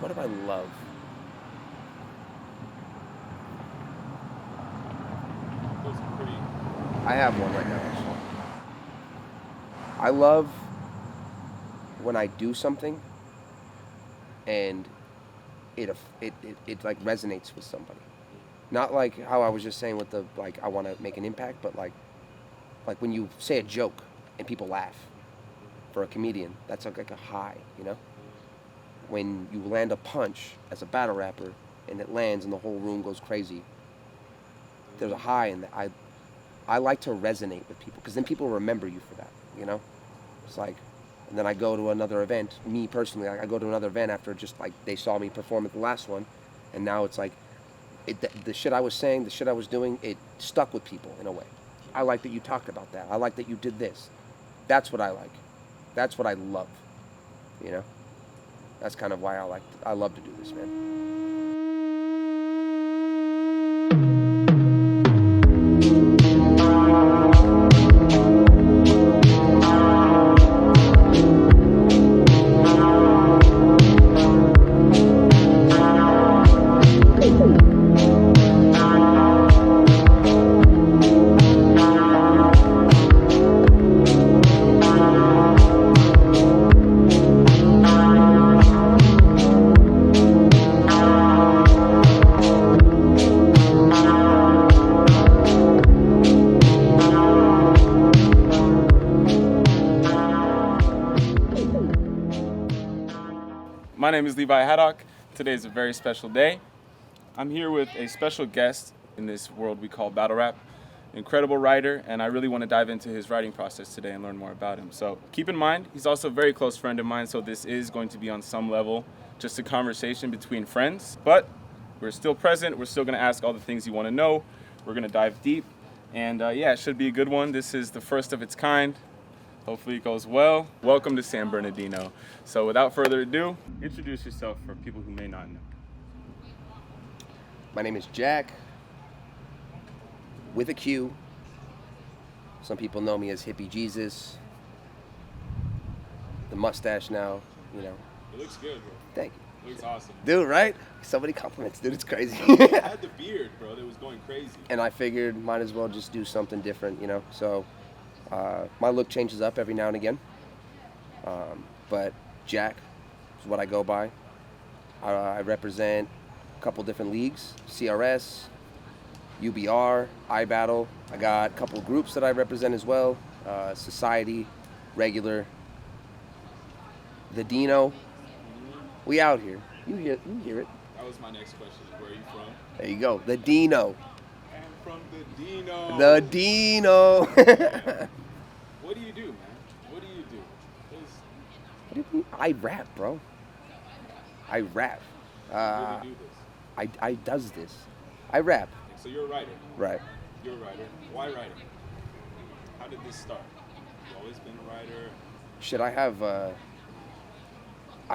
What do I love? Those are pretty. I have one right now, actually. I love when I do something and it like resonates with somebody. Not like how I was just saying with the like I want to make an impact, but like when you say a joke and people laugh for a comedian, that's like a high, you know? When you land a punch as a battle rapper and it lands and the whole room goes crazy, there's a high in that. I like to resonate with people because then people remember you for that, you know? It's like, and then I go to another event, me personally, I go to another event after just like they saw me perform at the last one, and now it's like, the shit I was saying, the shit I was doing, it stuck with people in a way. I like that you talked about that. I like that you did this. That's what I like. That's what I love, you know? That's kind of why I love to do this, man. My name is Levi Haddock. Today is a very special day. I'm here with a special guest in this world we call battle rap, incredible writer, and I really want to dive into his writing process today and learn more about him. So keep in mind, he's also a very close friend of mine, so this is going to be on some level just a conversation between friends, but we're still present. We're still going to ask all the things you want to know. We're going to dive deep, and yeah, it should be a good one. This is the first of its kind. Hopefully it goes well. Welcome to San Bernardino. So without further ado, introduce yourself for people who may not know. My name is JAQ, with a Q. Some people know me as Hippie Jesus. The mustache now, you know. It looks good, bro. Thank you. It looks awesome. Dude, right? So many compliments, dude. It's crazy. I had the beard, bro. That was going crazy. And I figured might as well just do something different, you know. So my look changes up every now and again. But JAQ is what I go by. I represent a couple different leagues, CRS, UBR, iBattle. I got a couple of groups that I represent as well. Society, Regular, the Dino. We out here. You hear it. That was my next question. Where are you from? There you go. The Dino. I'm from the Dino. The Dino. What do you do, man? What do you do? What do you mean? I rap, bro. I rap. You really do this. I does this. I rap. So you're a writer. Right. You're a writer. Why writing? How did this start? You always been a writer? Shit, I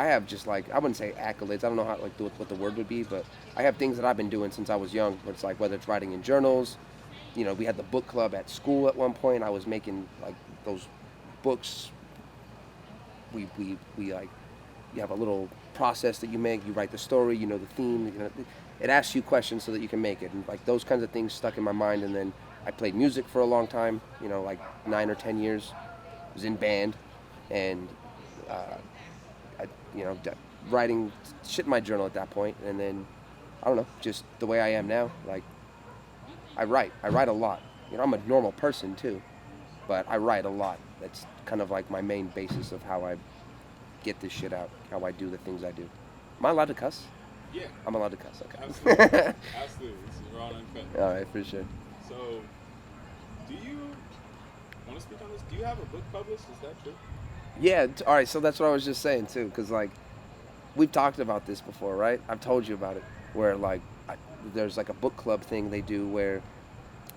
have just like, I wouldn't say accolades. I don't know how like what the word would be, but I have things that I've been doing since I was young. But it's like whether it's writing in journals, you know, we had the book club at school at one point. I was making like those books. We like, you have a little process that you make. You write the story. You know the theme. You know, it asks you questions so that you can make it. And like those kinds of things stuck in my mind. And then I played music for a long time. You know, like 9 or 10 years. I was in band, and writing shit in my journal at that point, and then I don't know, just the way I am now. Like I write a lot. You know, I'm a normal person too, but I write a lot. That's kind of like my main basis of how I get this shit out, how I do the things I do. Am I allowed to cuss? Yeah. I'm allowed to cuss. Okay. Absolutely. Absolutely. This is raw and uncut. All right, for sure. So, do you want to speak on this? Do you have a book published? Is that true? Yeah. All right. So that's what I was just saying too, because like we've talked about this before, right? I've told you about it, where like there's like a book club thing they do where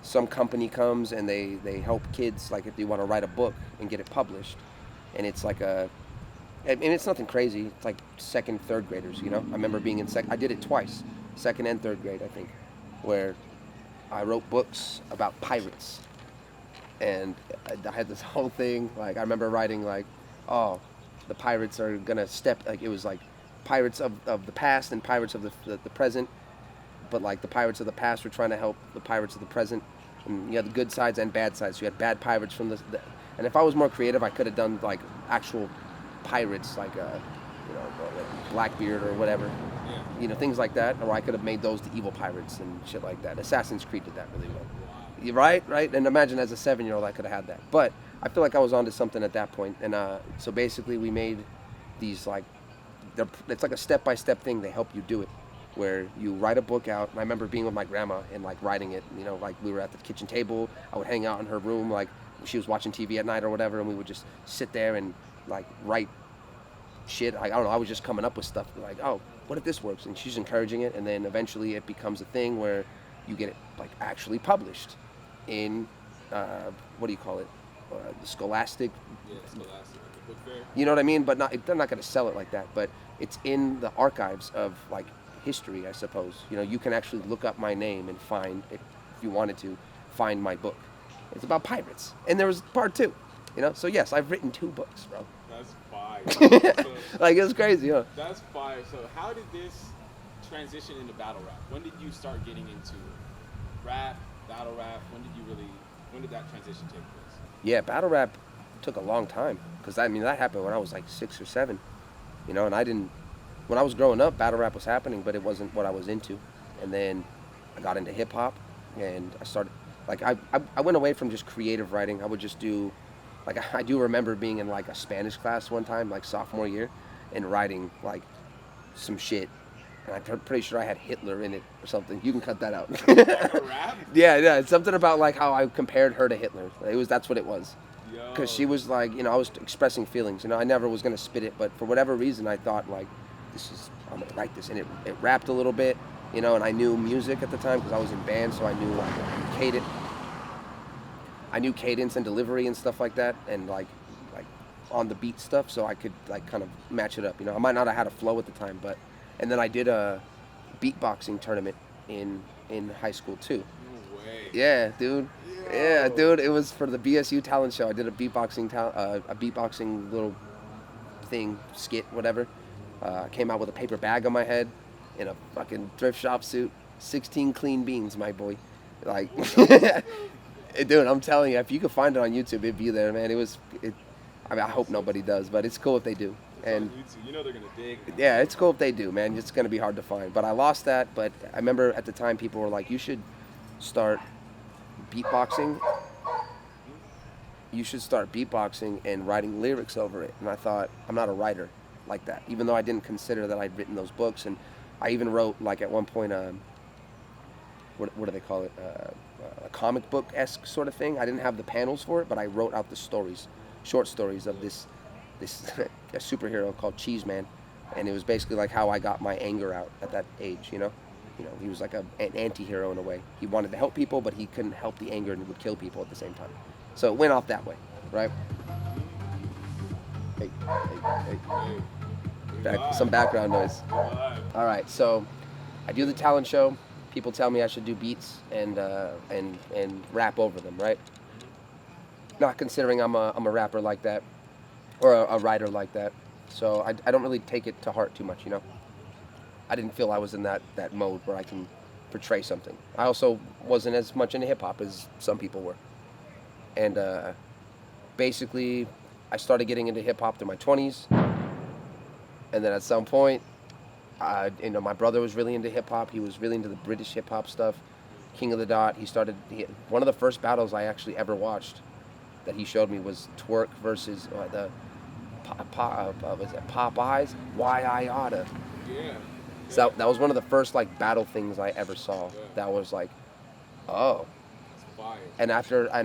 some company comes and they help kids, like if they want to write a book and get it published, and it's like and it's nothing crazy. It's like second, third graders, you know. I remember being in I did it twice, second and third grade, I think, where I wrote books about pirates, and I had this whole thing. Like I remember writing like, oh, the pirates are gonna step. Like it was like pirates of the past and pirates of the present, but like the pirates of the past were trying to help the pirates of the present, and you had the good sides and bad sides. So you had bad pirates from and if I was more creative, I could have done like actual pirates, like like Blackbeard or whatever, things like that, or I could have made those the evil pirates and shit like that. Assassin's Creed did that really well. You're right, and imagine as a 7-year-old I could have had that, but I feel like I was onto something at that point, and so basically we made these like, it's like a step-by-step thing. They help you do it, where you write a book out. And I remember being with my grandma and like writing it, like we were at the kitchen table. I would hang out in her room, like she was watching TV at night or whatever, and we would just sit there and like write shit. Like, I don't know, I was just coming up with stuff like, oh, what if this works? And she's encouraging it, and then eventually it becomes a thing where you get it like actually published in what do you call it? The Scholastic. Yeah, Scholastic. Book fair. You know what I mean? But they're not going to sell it like that. But it's in the archives of like history, I suppose. You can actually look up my name and find, if you wanted to, find my book. It's about pirates, and there was part 2. So yes, I've written 2 books, bro. That's fire. So, like, it's crazy, huh? That's fire. So how did this transition into battle rap? When did you start getting into rap, battle rap? When did that transition take place? Yeah, battle rap took a long time, because that happened when I was like 6 or 7, and when I was growing up, battle rap was happening, but it wasn't what I was into. And then I got into hip hop, and I started, like, I went away from just creative writing. I would just do, like, I do remember being in like a Spanish class one time, like sophomore year, and writing like some shit. And I'm pretty sure I had Hitler in it or something. You can cut that out. Rap? Yeah, it's something about like how I compared her to Hitler. That's what it was. Because Yo. she was like, I was expressing feelings. I never was gonna spit it, but for whatever reason, I thought like, I'm gonna write this, and it rapped a little bit, and I knew music at the time because I was in band, so I knew like cadence. I knew cadence and delivery and stuff like that, and like on the beat stuff, so I could like kind of match it up. I might not have had a flow at the time, but. And then I did a beatboxing tournament in high school too. No way. Yeah, dude. Yo. Yeah, dude. It was for the BSU talent show. I did a beatboxing little thing, skit, whatever. Came out with a paper bag on my head, in a fucking thrift shop suit. 16 clean beans, my boy. Like, dude, I'm telling you, if you could find it on YouTube, it'd be there, man. I hope nobody does, but it's cool if they do. And they're gonna dig. yeah, it's cool if they do, man. It's gonna be hard to find. But I lost that. But I remember at the time people were like, "You should start beatboxing. You should start beatboxing and writing lyrics over it." And I thought, I'm not a writer like that. Even though I didn't consider that I'd written those books, and I even wrote like at one point, what do they call it? A comic book-esque sort of thing. I didn't have the panels for it, but I wrote out the stories, short stories of this a superhero called Cheese Man, and it was basically like how I got my anger out at that age. He was like an anti-hero in a way. He wanted to help people, but he couldn't help the anger and would kill people at the same time. So it went off that way, right? Hey. Some background noise. All right, so I do the talent show. People tell me I should do beats and rap over them, right? Not considering I'm a rapper like that. Or a writer like that, so I don't really take it to heart too much, I didn't feel I was in that mode where I can portray something. I also wasn't as much into hip-hop as some people were. And basically, I started getting into hip-hop through my 20s, and then at some point, my brother was really into hip-hop. He was really into the British hip-hop stuff, King of the Dot. One of the first battles I actually ever watched that he showed me was Twerk versus was it Popeyes? Why I Oughta. Yeah. So that was one of the first like battle things I ever saw. Yeah. That was like, oh. That's fire. And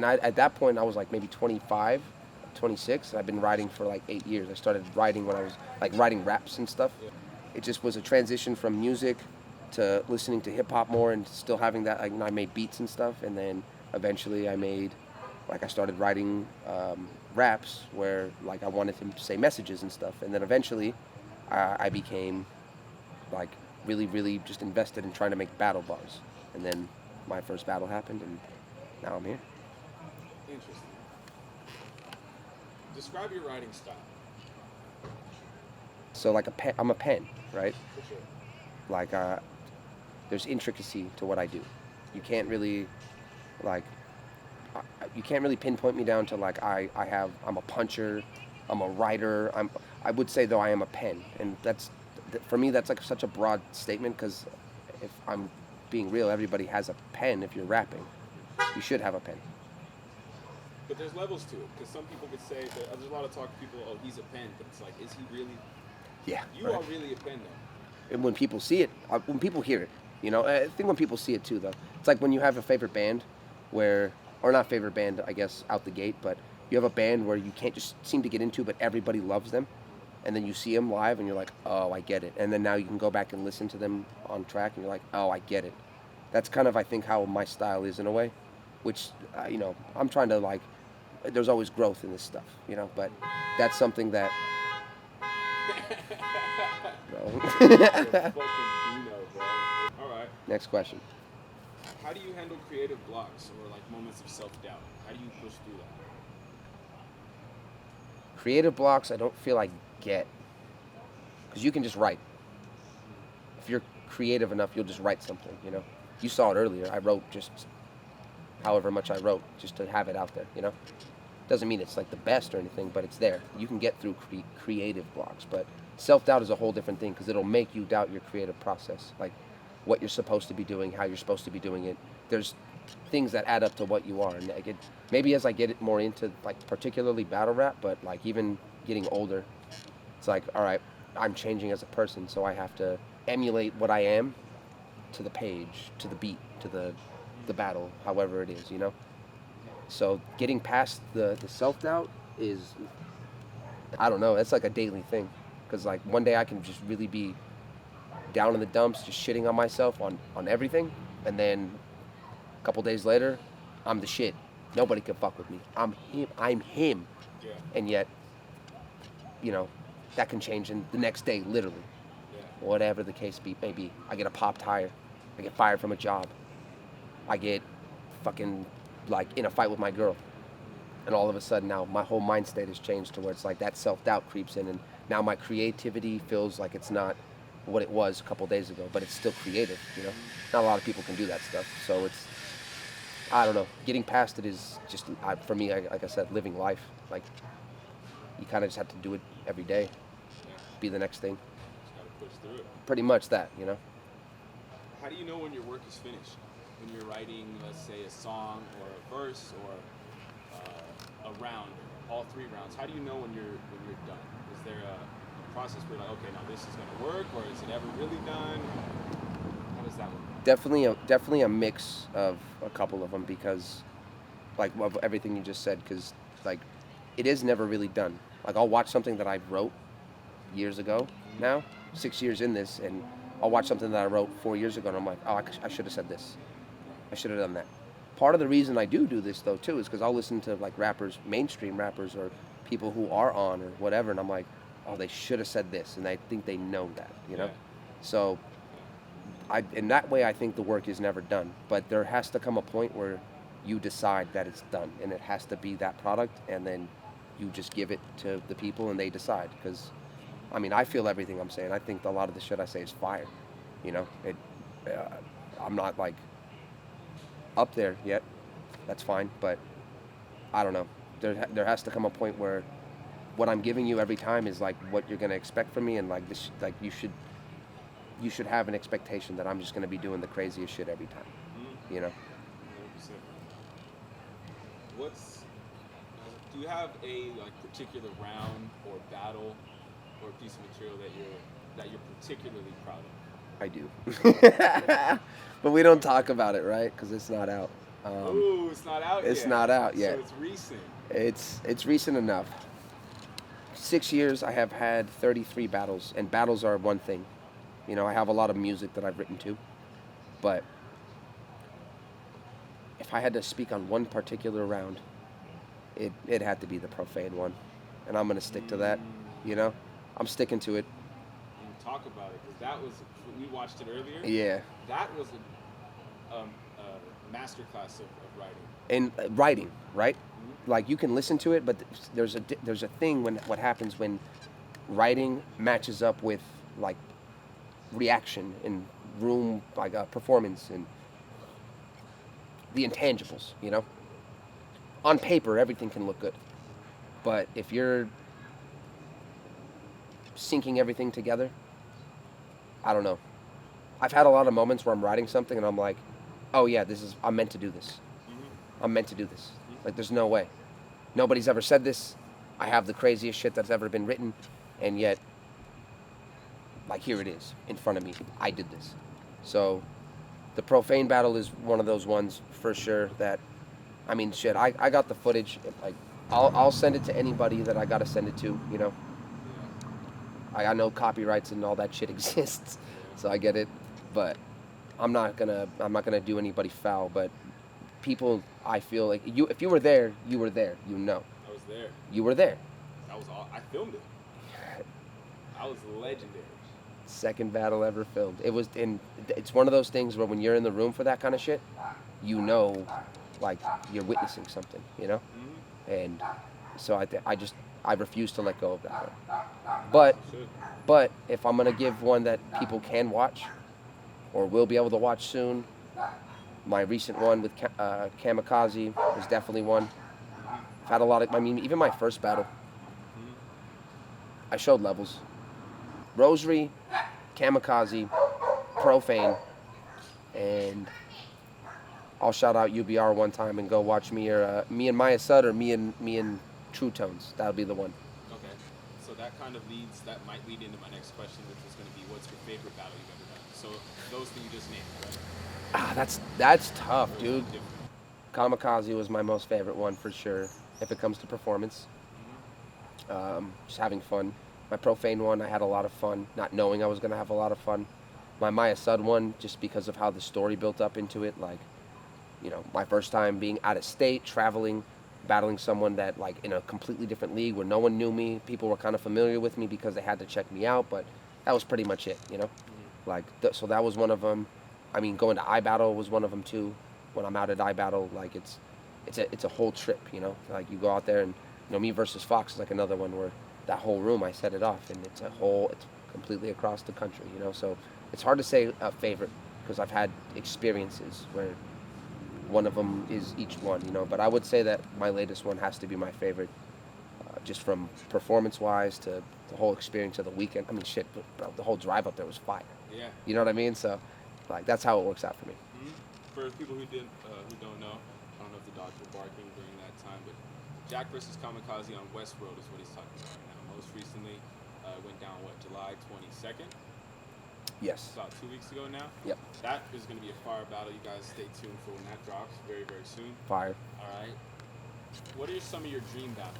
at that point I was like maybe 25, 26. I've been writing for like 8 years. I started writing when I was like writing raps and stuff. Yeah. It just was a transition from music to listening to hip hop more and still having that. Like, I made beats and stuff, and then eventually I started writing raps where like I wanted him to say messages and stuff, and then eventually I became like really, really just invested in trying to make battle bars, and then my first battle happened, and now I'm here. Interesting. Describe your writing style. So like a pen, I'm a pen, right? For sure. Like there's intricacy to what I do. You can't really like you can't really pinpoint me down to like I'm a puncher, I'm a writer. I would say though I am a pen, and for me that's like such a broad statement because if I'm being real, everybody has a pen. If you're rapping, you should have a pen. But there's levels to it, because some people could say that there's a lot of talk to people. Oh, he's a pen, but it's like, is he really? Yeah. You right. are really a pen, though. And when people see it, when people hear it, I think when people see it too, though, it's like when you have a favorite band, or not favorite band, I guess, out the gate, but you have a band where you can't just seem to get into, but everybody loves them, and then you see them live, and you're like, oh, I get it, and then now you can go back and listen to them on track, and you're like, oh, I get it. That's kind of, I think, how my style is in a way, which, I'm trying to like. There's always growth in this stuff, but that's something that. Fucking Dino, bro. All right. Next question. How do you handle creative blocks or like moments of self-doubt? How do you push through that? Creative blocks, I don't feel I get, because you can just write. If you're creative enough, you'll just write something. You saw it earlier. I wrote just however much I wrote, just to have it out there. Doesn't mean it's like the best or anything, but it's there. You can get through creative blocks, but self-doubt is a whole different thing because it'll make you doubt your creative process, like what you're supposed to be doing, how you're supposed to be doing it. There's things that add up to what you are, and maybe as I get it more into like particularly battle rap, but like even getting older, it's like, all right, I'm changing as a person, so I have to emulate what I am to the page, to the beat, to the battle, however it is, So getting past the self-doubt is, I don't know, it's like a daily thing. Because like one day I can just really be down in the dumps, just shitting on myself on everything. And then a couple days later, I'm the shit. Nobody can fuck with me. I'm him. Yeah. And yet, that can change in the next day, literally. Yeah. Whatever the case may be. I get a popped tire. I get fired from a job. I get fucking like in a fight with my girl, and all of a sudden now my whole mind state has changed to where it's like that self-doubt creeps in, and now my creativity feels like it's not what it was a couple days ago, but it's still creative. Not a lot of people can do that stuff, so it's, I don't know, getting past it is just, for me, like I said, living life. Like you kind of just have to do it every day. Yeah. Be the next thing. Just gotta push through it. Pretty much that. How do you know when your work is finished? When you're writing, let's say, a song or a verse or a round, all three rounds, how do you know when you're done? Is there a process where you're like, okay, now this is gonna work, or is it ever really done? How does that work? Definitely a mix of a couple of them, because like of everything you just said, because like it is never really done. Like I'll watch something that I wrote years ago now, 6 years in this, and I'll watch something that I wrote 4 years ago, and I'm like, oh, I should have said this. I should have done that. Part of the reason I do this though too is because I'll listen to like rappers, mainstream rappers, or people who are on or whatever, and I'm like, oh, they should have said this, and I think they know that, Yeah. So, in that way, I think the work is never done. But there has to come a point where you decide that it's done, and it has to be that product, and then you just give it to the people, and they decide. Because, I feel everything I'm saying. I think a lot of the shit I say is fire. I'm not like up there yet. That's fine, but I don't know. There has to come a point where what I'm giving you every time is like what you're gonna expect from me, and like this, like you should have an expectation that I'm just gonna be doing the craziest shit every time. 100%. Do you have a particular round or battle or piece of material that you're particularly proud of? I do. But we don't talk about it, right? Because it's not out. Ooh, it's not out yet. It's not out yet. So it's recent. It's recent enough. 6 years, I have had 33 battles, and battles are one thing. I have a lot of music that I've written too, but if I had to speak on one particular round, it had to be the profane one, and I'm gonna stick to that. I'm sticking to it. And talk about it, because that was, we watched it earlier. Yeah. That was a masterclass of writing. And writing, right? Mm-hmm. Like you can listen to it, but there's a thing when what happens when writing matches up with like reaction and room, like performance and the intangibles. You know, on paper everything can look good, but if you're syncing everything together, I don't know. I've had a lot of moments where I'm writing something and I'm like, oh yeah, I'm meant to do this. I'm meant to do this. Like, there's no way. Nobody's ever said this. I have the craziest shit that's ever been written, and yet, like, here it is in front of me. I did this. So, the profane battle is one of those ones for sure that, I mean, shit, I got the footage. Like, I'll send it to anybody that I gotta send it to, you know? I know copyrights and all that shit exists, so I get it. But I'm not gonna do anybody foul, but people, I feel like if you were there, you were there. You know. I was there. You were there. That was all. I filmed it. I was legendary. Second battle ever filmed. It's one of those things where when you're in the room for that kind of shit, you know, like you're witnessing something, you know. And so I refuse to let go of that one. But if I'm gonna give one that people can watch, or will be able to watch soon, my recent one with Kamikaze was definitely one. I've had a lot of, I mean, even my first battle, I showed levels. Rosary, Kamikaze, Profane, and I'll shout out UBR one time and go watch me and Maya Sud or me and True Tones. That'll be the one. Okay, so that might lead into my next question, which was going to be, what's your favorite battle you've ever done? So those that you just named, right? That's tough, dude. Kamikaze was my most favorite one for sure. If it comes to performance, just having fun. My Profane one, I had a lot of fun, not knowing I was gonna have a lot of fun. My Maya Sud one, just because of how the story built up into it, like, you know, my first time being out of state, traveling, battling someone that, like, in a completely different league where no one knew me. People were kind of familiar with me because they had to check me out, but that was pretty much it, you know? Like, so that was one of them. I mean, going to iBattle was one of them too. When I'm out at iBattle, like, it's a whole trip, you know? Like, you go out there and, you know, me versus Fox is like another one where that whole room, I set it off, and it's completely across the country, you know? So it's hard to say a favorite because I've had experiences where one of them is each one, you know? But I would say that my latest one has to be my favorite, just from performance-wise to the whole experience of the weekend. I mean, shit, bro, the whole drive up there was fire. Yeah. You know what I mean? So, like, that's how it works out for me. For people who don't know, I don't know if the dogs were barking during that time, but JAQ versus Kamikaze on Westworld is what he's talking about right now. Most recently, went down, July 22nd? Yes. About 2 weeks ago now. Yep. That is going to be a fire battle. You guys stay tuned for when that drops very, very soon. Fire. All right. What are some of your dream battles?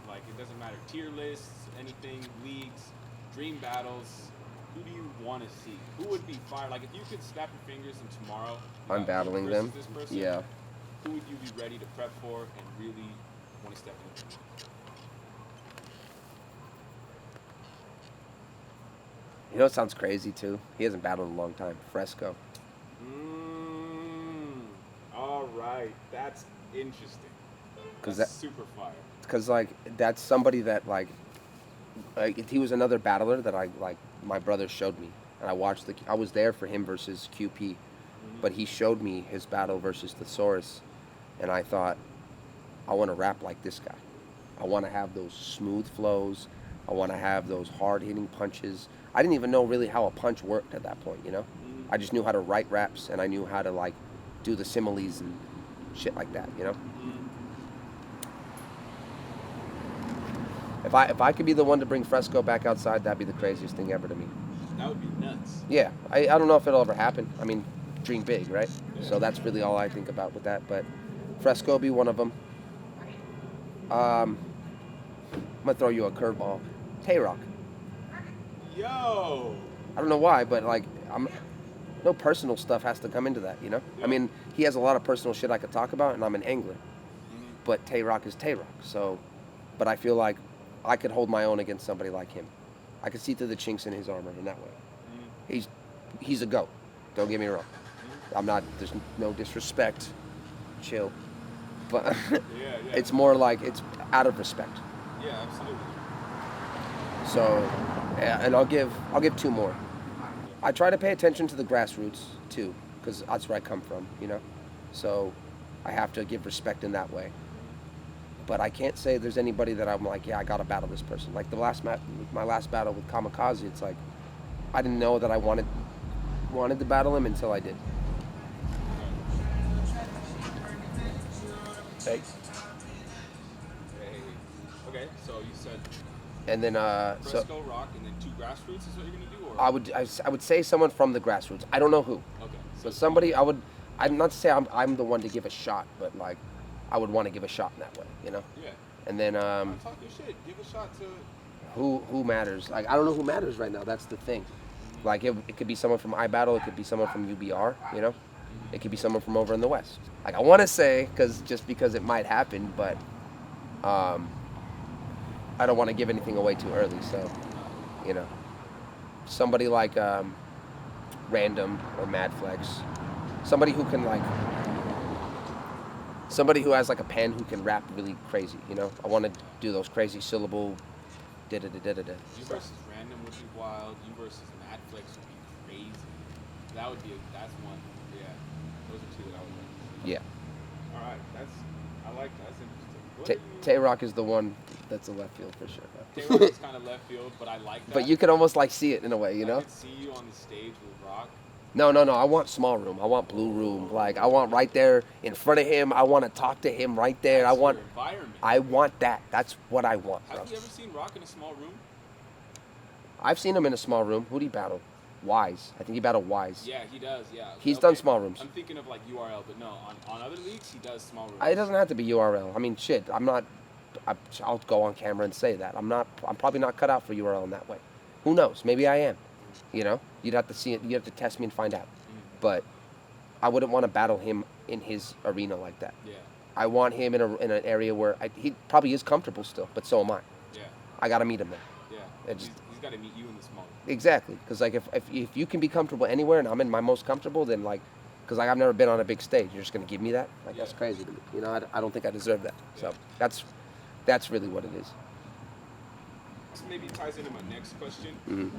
Like, it doesn't matter, tier lists, anything, leagues, dream battles. Who do you want to see? Who would be fire? Like, if you could snap your fingers and tomorrow I'm battling them. this person, yeah. Who would you be ready to prep for and really want to step in? You know, it sounds crazy too. He hasn't battled in a long time. Fresco. All right, that's interesting. That's super fire. Because, like, that's somebody that, like, he was another battler that my brother showed me, and I was there for him versus QP, but he showed me his battle versus Thesaurus, and I thought, I want to rap like this guy. I want to have those smooth flows. I want to have those hard-hitting punches. I didn't even know really how a punch worked at that point, you know? I just knew how to write raps, and I knew how to, like, do the similes and shit like that, you know? If I could be the one to bring Fresco back outside, that'd be the craziest thing ever to me. That would be nuts. Yeah, I don't know if it'll ever happen. I mean, dream big, right? Yeah. So that's really all I think about with that. But Fresco will be one of them. I'm gonna throw you a curveball. Tay-Rock. Yo. I don't know why, but, like, no personal stuff has to come into that, you know? Yeah. I mean, he has a lot of personal shit I could talk about, and I'm an angler. But Tay-Rock is Tay-Rock. So, but I feel like I could hold my own against somebody like him. I could see through the chinks in his armor in that way. He's a GOAT. Don't get me wrong. I'm not. There's no disrespect. Chill. But it's more like it's out of respect. Yeah, absolutely. So, yeah, and I'll give two more. I try to pay attention to the grassroots too, because that's where I come from, you know. So, I have to give respect in that way. But I can't say there's anybody that I'm like, yeah, I gotta battle this person. Like my last battle with Kamikaze, it's like I didn't know that I wanted to battle him until I did. Hey. Hey. Okay, so you said And then so Fresco Rock and then two grassroots is what you're gonna do, or I would say someone from the grassroots. I don't know who, okay, so but somebody I would. I'm not to say I'm the one to give a shot, but like I would want to give a shot in that way, you know. yeah. And then I'm talking shit. Give a shot to. who matters? Like I don't know who matters right now. That's the thing. Like it could be someone from iBattle. It could be someone from UBR. You know, it could be someone from over in the West. Like I want to say because it might happen, but I don't want to give anything away too early. So, you know, somebody like Random or Madflex, somebody who can like somebody who has like a pen who can rap really crazy. You know, I want to do those crazy syllable. Da da da da da. You versus Random would be wild. You versus Madflex would be crazy. That's one. Yeah, those are two that I would like. Yeah. All right, I like that. That's interesting. What Tay do you- Tay Rock is the one that's a left field for sure. Tay-Rock is kind of left field, but I like that. But you could almost like see it in a way, you I know? could see you on the stage with Rock. No. I want small room. I want blue room. Like I want right there in front of him. I want to talk to him right there. That's I want your environment. I want that. That's what I want, bro. Have you ever seen Rock in a small room? I've seen him in a small room. Who'd he battle? Wise. I think he battled Wise. Yeah, he does. Yeah. He's done small rooms. I'm thinking of like URL, but no, on other leagues he does small rooms. It doesn't have to be URL. I mean, shit. I'll go on camera and say that. I'm probably not cut out for URL in that way. Who knows? Maybe I am. You know? You'd have to see it. You'd have to test me and find out. But I wouldn't want to battle him in his arena like that. Yeah. I want him in an area where he probably is comfortable still, but so am I. Yeah. I got to meet him there. Yeah. He's got to meet you in the small room. Exactly. Because like if you can be comfortable anywhere and I'm in my most comfortable, then like, because like I've never been on a big stage, you're just going to give me that? Like that's crazy to me. You know, I don't think I deserve that. So that's really what it is. This maybe ties into my next question. Mm-hmm.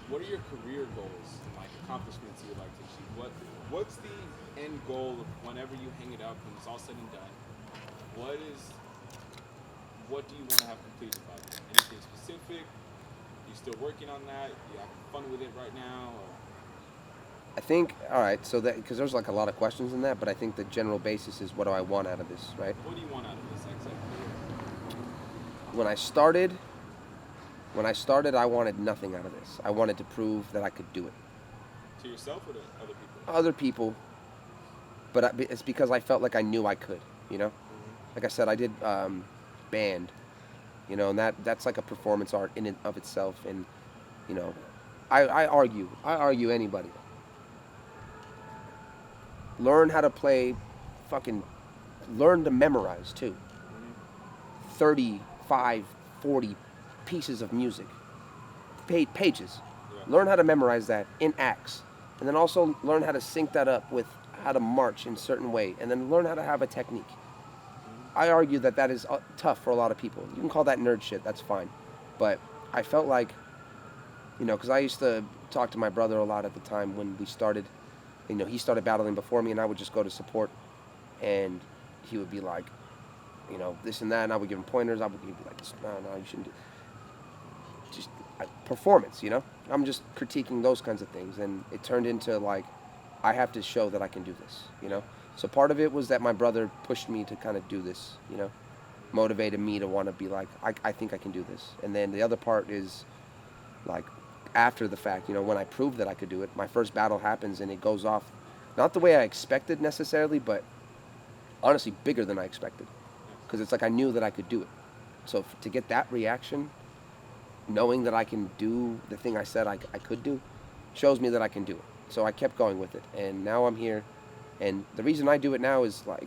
What are your career goals and like accomplishments you would like to achieve? What's the end goal of whenever you hang it up when it's all said and done? What do you want to have completed by then? Anything specific? You still working on that? You having fun with it right now? Or? I think, all right, so that, because there's like a lot of questions in that, but I think the general basis is what do I want out of this, right? What do you want out of this exactly? When I started, I wanted nothing out of this. I wanted to prove that I could do it. To yourself or to other people? Other people, but it's because I felt like I knew I could, you know? Like I said, I did band, you know, and that's like a performance art in and of itself. And, you know, I argue anybody. Learn how to play, learn to memorize too. 35, 40 pieces of music, pages. Yeah. Learn how to memorize that in acts. And then also learn how to sync that up with how to march in a certain way. And then learn how to have a technique. I argue that is tough for a lot of people. You can call that nerd shit, that's fine. But I felt like, you know, because I used to talk to my brother a lot at the time when we started. You know, he started battling before me and I would just go to support. And he would be like, you know, this and that. And I would give him pointers. He'd be like, no, you shouldn't do just performance, you know? I'm just critiquing those kinds of things. And it turned into like, I have to show that I can do this, you know? So part of it was that my brother pushed me to kind of do this, you know, motivated me to want to be like, I think I can do this. And then the other part is like after the fact, you know, when I proved that I could do it, my first battle happens and it goes off, not the way I expected necessarily, but honestly bigger than I expected. Because it's like I knew that I could do it. So to get that reaction, knowing that I can do the thing I said I could do, shows me that I can do it. So I kept going with it. And now I'm here. And the reason I do it now is like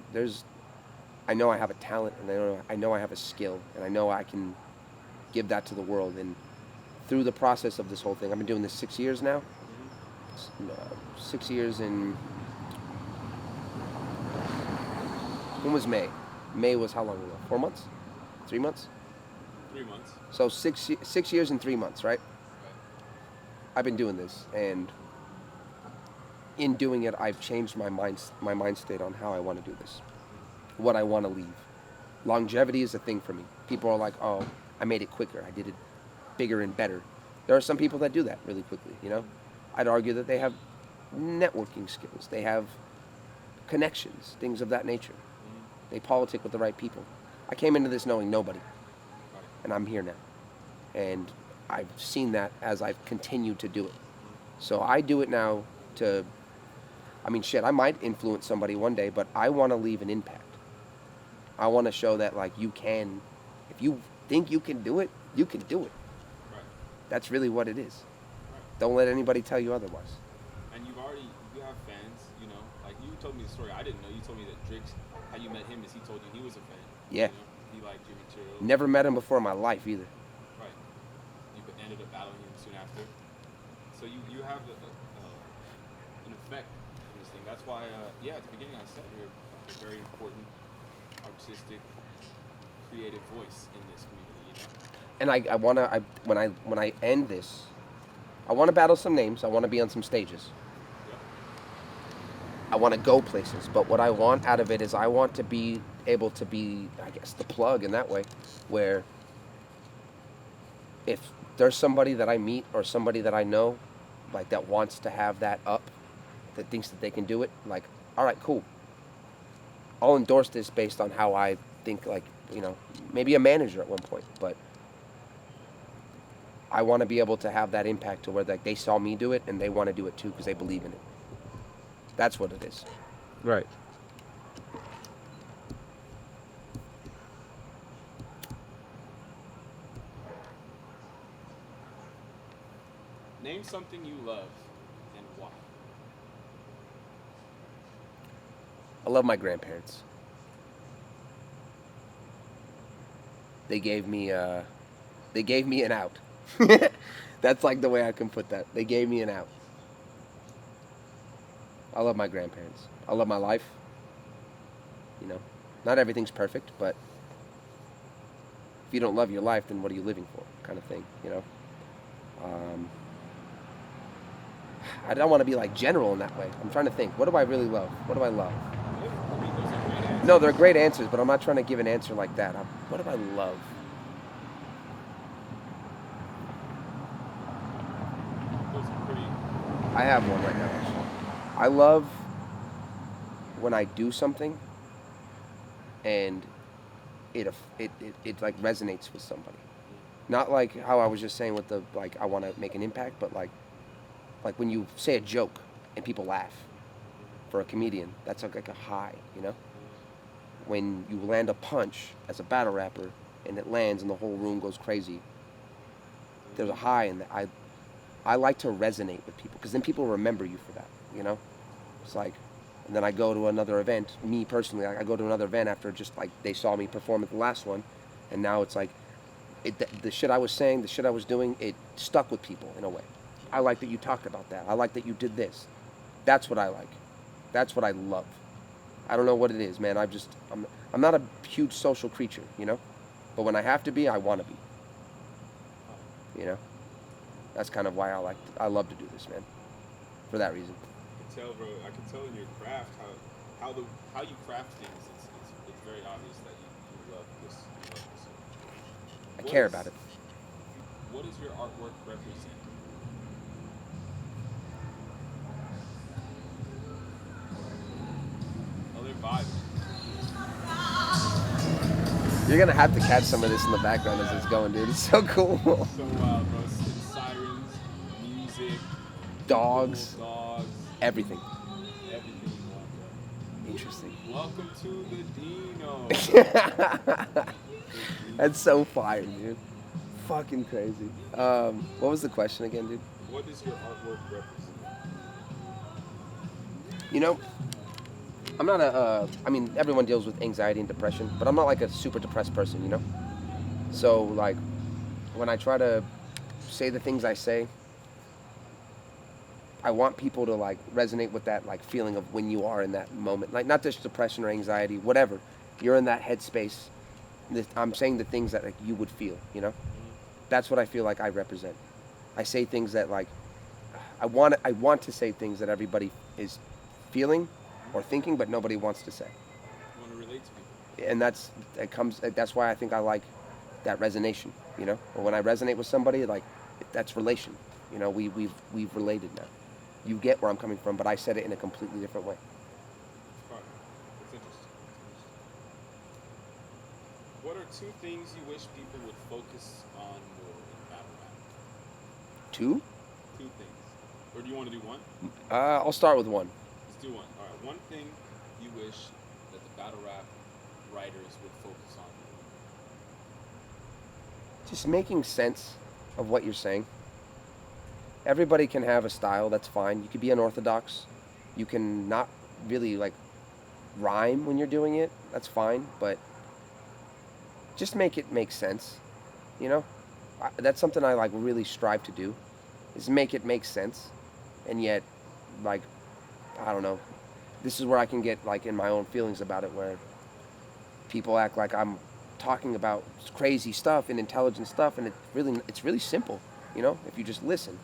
I know I have a talent and I know I have a skill and I know I can give that to the world. And through the process of this whole thing, I've been doing this 6 years now. 6 years in, when was May? May was how long ago? 4 months? 3 months? 3 months. So 6 years and 3 months, right? Right. I've been doing this, and in doing it, I've changed my mind state on how I want to do this, what I want to leave. Longevity is a thing for me. People are like, "Oh, I made it quicker. I did it bigger and better." There are some people that do that really quickly. I'd argue that they have networking skills. They have connections, things of that nature. They politic with the right people. I came into this knowing nobody, and I'm here now. And I've seen that as I've continued to do it. So I do it now I might influence somebody one day, but I want to leave an impact. I want to show that, like, if you think you can do it, you can do it. Right. That's really what it is. Right. Don't let anybody tell you otherwise. And you have fans, like you told me the story. I didn't know. You told me that Drake's, how you met him is he told you he was a fan. Yeah. He liked your material. Never met him before in my life either. Right. You ended up battling him soon after. So you have an effect on this thing. That's why, at the beginning I said you're a very important, artistic, creative voice in this community. And when I end this, I want to battle some names. I want to be on some stages. Yep. I want to go places. But what I want out of it is I want to be able to be, I guess, the plug in that way, where if there's somebody that I meet or somebody that I know, like, that wants to have that up, that thinks that they can do it, like, all right, cool. I'll endorse this based on how I think, like, maybe a manager at one point, but I want to be able to have that impact to where, like, they saw me do it and they want to do it too because they believe in it. That's what it is. Right. Name something you love and why. I love my grandparents. They gave me an out. That's like the way I can put that. They gave me an out. I love my grandparents. I love my life. Not everything's perfect, but if you don't love your life, then what are you living for? Kind of thing, I don't want to be like general in that way. I'm trying to think. What do I really love? What do I love? No, they're great answers, but I'm not trying to give an answer like that. What do I love? I have one right now, actually. I love when I do something and it like resonates with somebody. Not like how I was just saying with the, like, I want to make an impact, but like when you say a joke and people laugh. For a comedian, that's like a high, When you land a punch as a battle rapper and it lands and the whole room goes crazy, there's a high in that. I like to resonate with people because then people remember you for that, It's like, and then I go to another event, me personally, I go to another event after just like they saw me perform at the last one, and now it's like, the shit I was saying, the shit I was doing, it stuck with people in a way. I like that you talked about that. I like that you did this. That's what I like. That's what I love. I don't know what it is, man. I'm not a huge social creature, But when I have to be, I want to be. That's kind of why I love to do this, man. For that reason. I can tell, bro. I can tell in your craft how you craft things. It's very obvious that you love this. I care about it. What does your artwork represent? Vibe. You're gonna have to catch some of this in the background as it's going, dude. It's so cool. So wild, bro. It's sirens, music, dogs, everything. Everything you want, bro. Interesting. Welcome to the Dino. That's so fire, dude. Fucking crazy. What was the question again, dude? What does your artwork represent? I'm not everyone deals with anxiety and depression, but I'm not like a super depressed person, So, like, when I try to say the things I say, I want people to, like, resonate with that, like, feeling of when you are in that moment. Like, not just depression or anxiety, whatever. You're in that headspace. I'm saying the things that like you would feel, you know. That's what I feel like I represent. I say things that like I want to say things that everybody is feeling or thinking, but nobody wants to say. You want to relate to people. And that's why I think I like that resonation, you know. Or when I resonate with somebody, like that's relation. You know, we've related now. You get where I'm coming from, but I said it in a completely different way. All right. That's interesting. What are two things you wish people would focus on more in battle rap? Two? Two things. Or do you want to do one? I'll start with one. Let's do one. All right. One thing you wish that the battle rap writers would focus on. Just making sense of what you're saying. Everybody can have a style, that's fine. You could be unorthodox. You can not really like rhyme when you're doing it, that's fine, but just make it make sense, you know? That's something I like really strive to do, is make it make sense, and yet, like, I don't know, this is where I can get like in my own feelings about it, where people act like I'm talking about crazy stuff and intelligent stuff, and it's really simple, you know, if you just listen.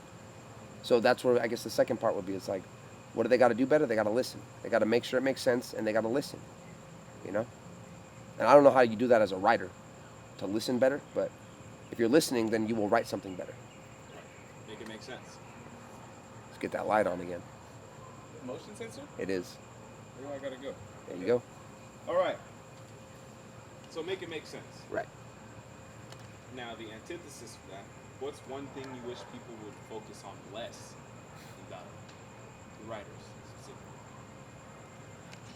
So that's where I guess the second part would be, it's like, what do they got to do better? They got to listen. They got to make sure it makes sense, and they got to listen, you know? And I don't know how you do that as a writer, to listen better, but if you're listening, then you will write something better. Right. Make it make sense. Let's get that light on again. Motion sensor? It is. Where do I gotta go? There you go. All right. So make it make sense. Right. Now the antithesis of that. What's one thing you wish people would focus on less in battle? The writers, specifically.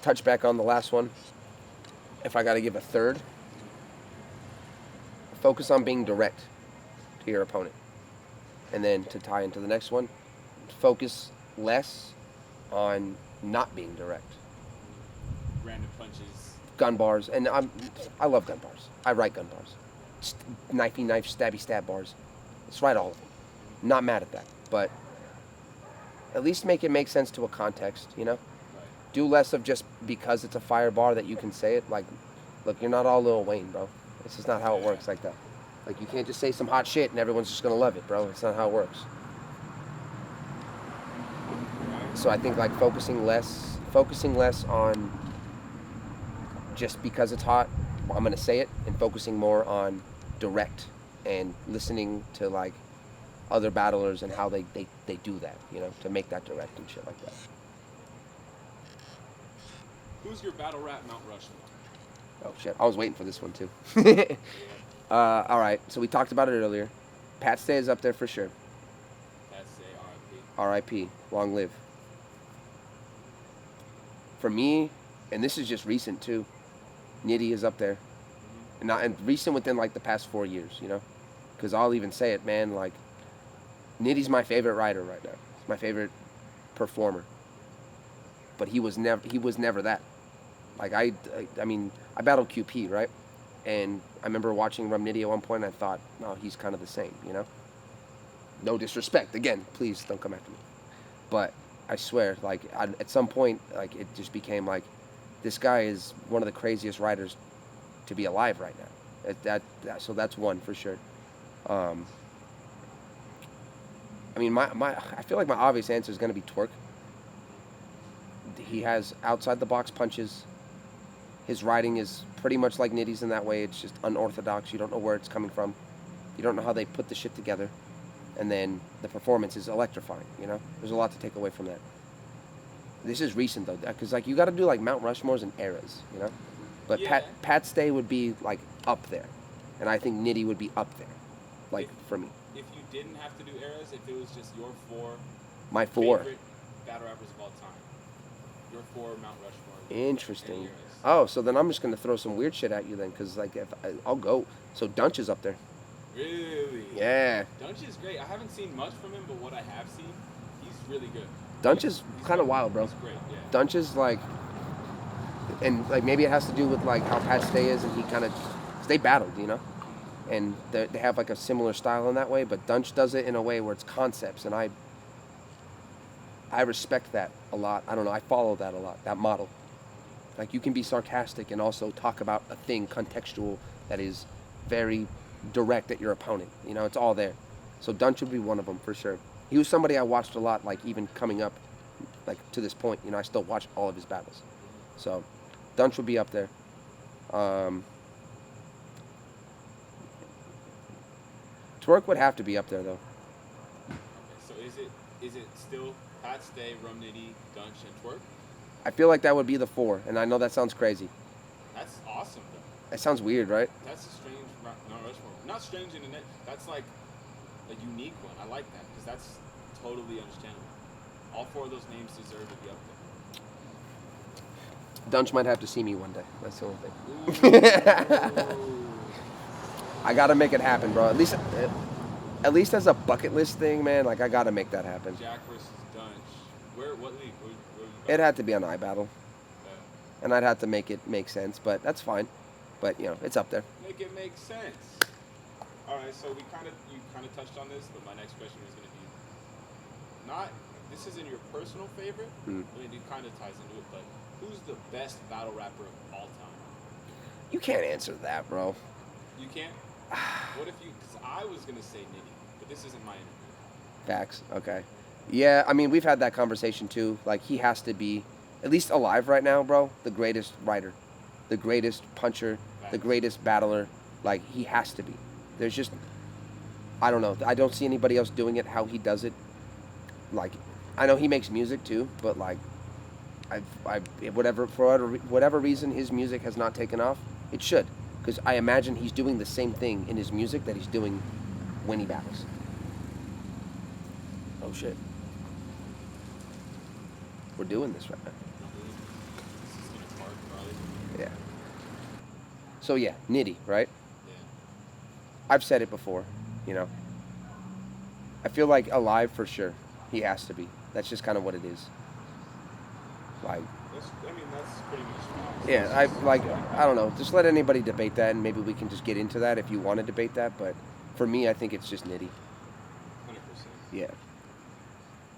Touch back on the last one. If I got to give a third, focus on being direct to your opponent. And then to tie into the next one, focus less on not being direct. Random punches. Gun bars, and I love gun bars. I write gun bars. Knifey knife, stabby stab bars. Let's write all of them. Not mad at that, but at least make it make sense to a context, you know? Right. Do less of just because it's a fire bar that you can say it. Like, look, you're not all Lil Wayne, bro. This is not how it works like that. Like, you can't just say some hot shit and everyone's just gonna love it, bro. It's not how it works. So I think like focusing less on just because it's hot, I'm gonna say it, and focusing more on direct and listening to like other battlers and how they do that, you know, to make that direct and shit like that. Who's your battle rap Mount Rushmore? Oh shit, I was waiting for this one too. All right, so we talked about it earlier. Pat Stay is up there for sure. Pat Stay, R.I.P. R.I.P. Long live. For me, and this is just recent too, Nitty is up there. And recent within like the past 4 years, you know? Because I'll even say it, man, like, Nitty's my favorite writer right now. He's my favorite performer. But he was never that. Like, I mean, I battled QP, right? And I remember watching Rum Nitty at one point, and I thought, oh, he's kind of the same, you know? No disrespect. Again, please don't come after me. But I swear, like, at some point, like, it just became like, this guy is one of the craziest writers to be alive right now. So that's one for sure. I mean, I feel like my obvious answer is going to be Twerk. He has outside the box punches. His writing is pretty much like Nitty's in that way. It's just unorthodox. You don't know where it's coming from. You don't know how they put the shit together. And then the performance is electrifying, you know? There's a lot to take away from that. This is recent, though, because, like, you got to do, like, Mount Rushmores and eras, you know? But Yeah. Pat Stay would be, like, up there. And I think Nitty would be up there, like, for me. If you didn't have to do eras, if it was just your My four. favorite battle rappers of all time, your four Mount Rushmore. Interesting. and eras. Oh, so then I'm just going to throw some weird shit at you then, because, like, I'll go. So Dunch is up there. Really? Yeah. Dunch is great. I haven't seen much from him, but what I have seen, he's really good. Dunch is kind of wild, bro. He's great, yeah. Dunch is, like, and, like, maybe it has to do with, like, how Pat Stay is, and he kind of, they battled, you know? And they have, like, a similar style in that way, but Dunch does it in a way where it's concepts, and I respect that a lot. I don't know, I follow that a lot, that model. Like, you can be sarcastic and also talk about a thing contextual that is very direct at your opponent. You know, it's all there. So Dunch would be one of them for sure. He was somebody I watched a lot, like even coming up, like to this point. You know, I still watch all of his battles. So Dunch would be up there. Twerk would have to be up there though. Okay, so is it still Pat Stay, Rum Nitty, Dunch, and Twerk? I feel like that would be the 4, and I know that sounds crazy. That's awesome though. That sounds weird, right? That's a strange Mount Rushmore. Not strange in the net. That's like a unique one. I like that because that's totally understandable. All 4 of those names deserve to be up there. Dunch might have to see me one day. That's the only thing. I gotta make it happen, bro. At least as a bucket list thing, man. Like I gotta make that happen. JAQ versus Dunch. What league? It had to be on iBattle, Yeah. and I'd have to make it make sense. But that's fine. But you know, it's up there. Make it make sense. All right, so you kind of touched on this, but my next question is going to be not. This isn't your personal favorite. I mean, it kind of ties into it, but who's the best battle rapper of all time? You can't answer that, bro. You can't. What if you? Because I was going to say Nitty, but this isn't my interview. Facts. Okay. Yeah, I mean, we've had that conversation too. Like, he has to be, at least alive right now, bro, the greatest writer, the greatest puncher, the greatest battler. Like, he has to be. There's just, I don't know. I don't see anybody else doing it how he does it. Like, I know he makes music too, but like, for whatever reason, his music has not taken off. It should, because I imagine he's doing the same thing in his music that he's doing when he battles. Oh shit. We're doing this right now. This is going to park, probably. Yeah. So yeah, Nitty, right? Yeah. I've said it before, you know. I feel like alive for sure. He has to be. That's just kind of what it is. Like, That's pretty much. yeah, I don't know. Just let anybody debate that, and maybe we can just get into that if you want to debate that. But for me, I think it's just Nitty. 100%. Yeah.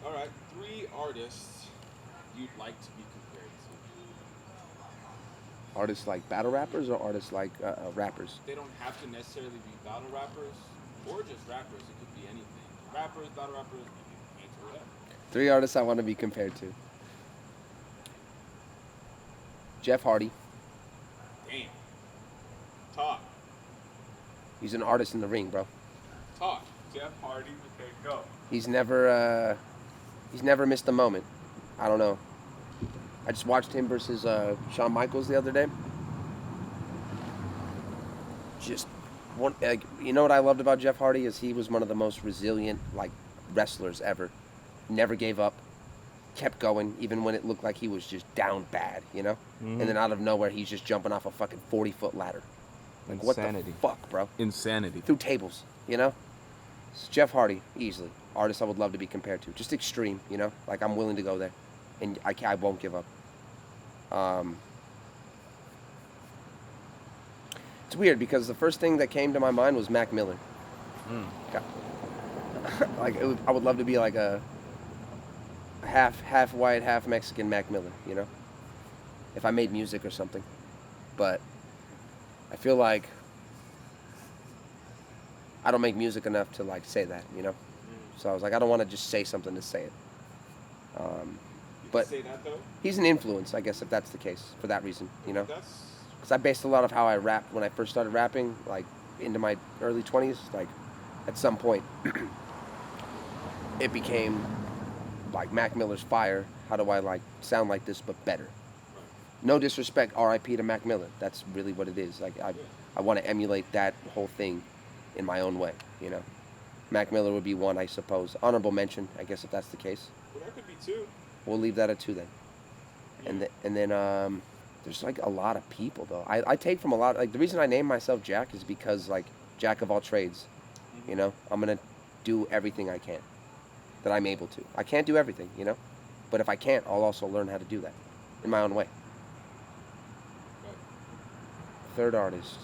All right, 3 artists you'd like to be compared to. Artists like battle rappers or artists like rappers? They don't have to necessarily be battle rappers or just rappers. It could be anything. Rappers, battle rappers, painter, whatever. 3 artists I want to be compared to. Jeff Hardy. Damn. Talk. He's an artist in the ring, bro. Talk. Jeff Hardy. Okay, go. He's never missed a moment. I don't know. I just watched him versus Shawn Michaels the other day. Just one, you know what I loved about Jeff Hardy is he was one of the most resilient like wrestlers ever. Never gave up, kept going even when it looked like he was just down bad, you know. And then out of nowhere he's just jumping off a fucking 40-foot ladder. Like Insanity. What the fuck, bro? Insanity. Through tables, you know. It's Jeff Hardy, easily. Artist I would love to be compared to. Just extreme, you know? Like, I'm willing to go there. And I won't give up. It's weird because the first thing that came to my mind was Mac Miller. God. Like, I would love to be like a half white, half Mexican Mac Miller, you know? If I made music or something. But I feel like I don't make music enough to like say that, you know? So I was like, I don't want to just say something to say it. But Say that though? he's an influence, I guess, if that's the case, for that reason, you know? That's Because I based a lot of how I rapped when I first started rapping, like into my early 20s. Like at some point, it became like Mac Miller's Fire. How do I like sound like this but better? No disrespect, R.I.P. to Mac Miller. That's really what it is. Like I want to emulate that whole thing in my own way, you know? Mac Miller would be one, I suppose. Honorable mention, I guess, if that's the case. well, that could be 2. We'll leave that at 2 then. And then there's like a lot of people though. I take from a lot. Like the reason I named myself Jack is because like Jack of all trades. You know, I'm gonna do everything I can that I'm able to. I can't do everything, you know, but if I can't, I'll also learn how to do that in my own way. Third artist.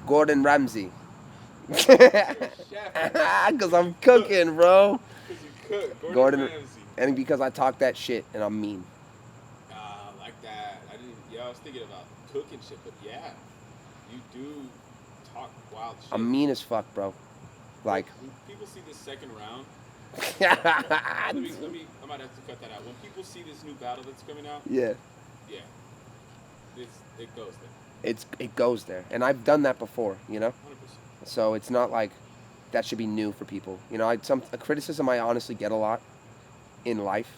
Gordon Ramsay. Because I'm cooking, bro. Because you cook. Gordon Ramsay. And because I talk that shit and I'm mean. was thinking about cooking shit, but yeah, you do talk wild shit. I'm mean as fuck, bro. Like. When people see this second round. Yeah. I might have to cut that out. When people see this new battle that's coming out. Yeah. Yeah. It goes there. It goes there, and I've done that before, you know. 100%. So it's not like that should be new for people, you know. A criticism I honestly get a lot in life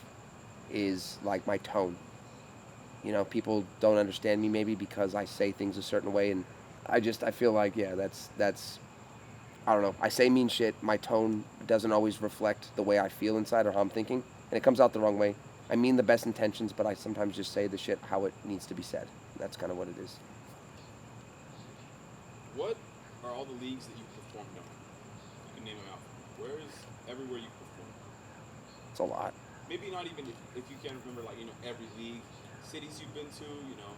is like my tone. You know, people don't understand me maybe because I say things a certain way, and I feel like that's I don't know. I say mean shit. My tone doesn't always reflect the way I feel inside or how I'm thinking, and it comes out the wrong way. I mean the best intentions, but I sometimes just say the shit how it needs to be said. That's kind of what it is. What are all the leagues that you performed on? You can name them out. Where is everywhere you perform? It's a lot. Maybe not even if you can't remember, like, you know, every league, cities you've been to, you know.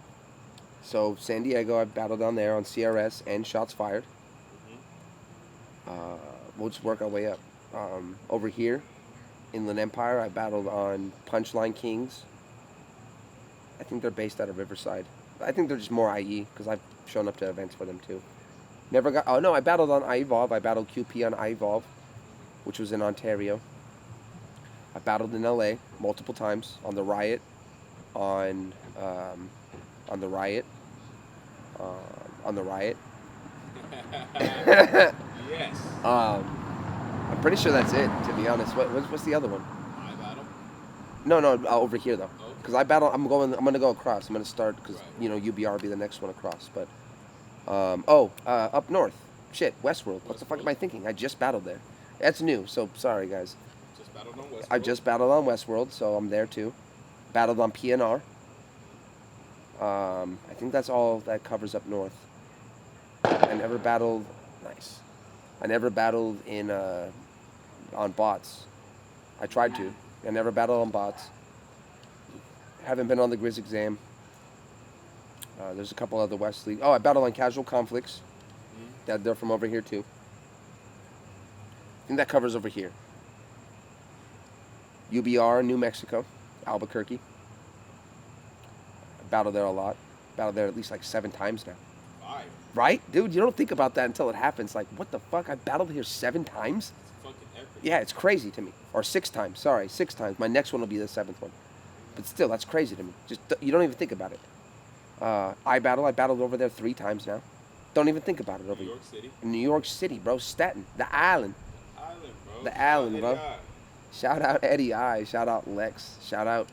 So San Diego, I've battled on there on CRS and Shots Fired. We'll just work our way up. Over here, Inland Empire, I battled on Punchline Kings. I think they're based out of Riverside. I think they're just more IE because I've shown up to events for them too. Never got. Oh no, I battled on iEvolve. I battled QP on iEvolve, which was in Ontario. I battled in LA multiple times on the Riot, on the Riot, on the Riot. Yes. I'm pretty sure that's it. To be honest, what's the other one? I battle. No, over here though. Okay. Because I battle. I'm gonna go across. I'm gonna start because Right. you know UBR will be the next one across. But up north. Shit, Westworld. What the fuck am I thinking? I just battled there. That's new. So sorry guys. Just battled on Westworld. I just battled on Westworld, so I'm there too. Battled on PNR. I think that's all that covers up north. I never battled. Nice. I never battled in on bots. I tried to. I never battled on bots. Haven't been on the Grizz exam. There's a couple other West League. Oh, I battled on Casual Conflicts. They're from over here too. I think that covers over here. UBR, New Mexico, Albuquerque. I battled there a lot. Battled there at least like 7 times now. 5. Right? Dude, you don't think about that until it happens. Like, what the fuck? I battled here 7 times? It's fucking epic. Yeah, it's crazy to me. Or 6 times. Sorry, 6 times. My next one will be the 7th one. But still, that's crazy to me. Just you don't even think about it. I battled over there 3 times now. Don't even think about it over New here. York City. In New York City, bro. Staten. The island. Island, bro. The island, bro. Eddie I. Shout out Eddie I. Shout out Lex. Shout out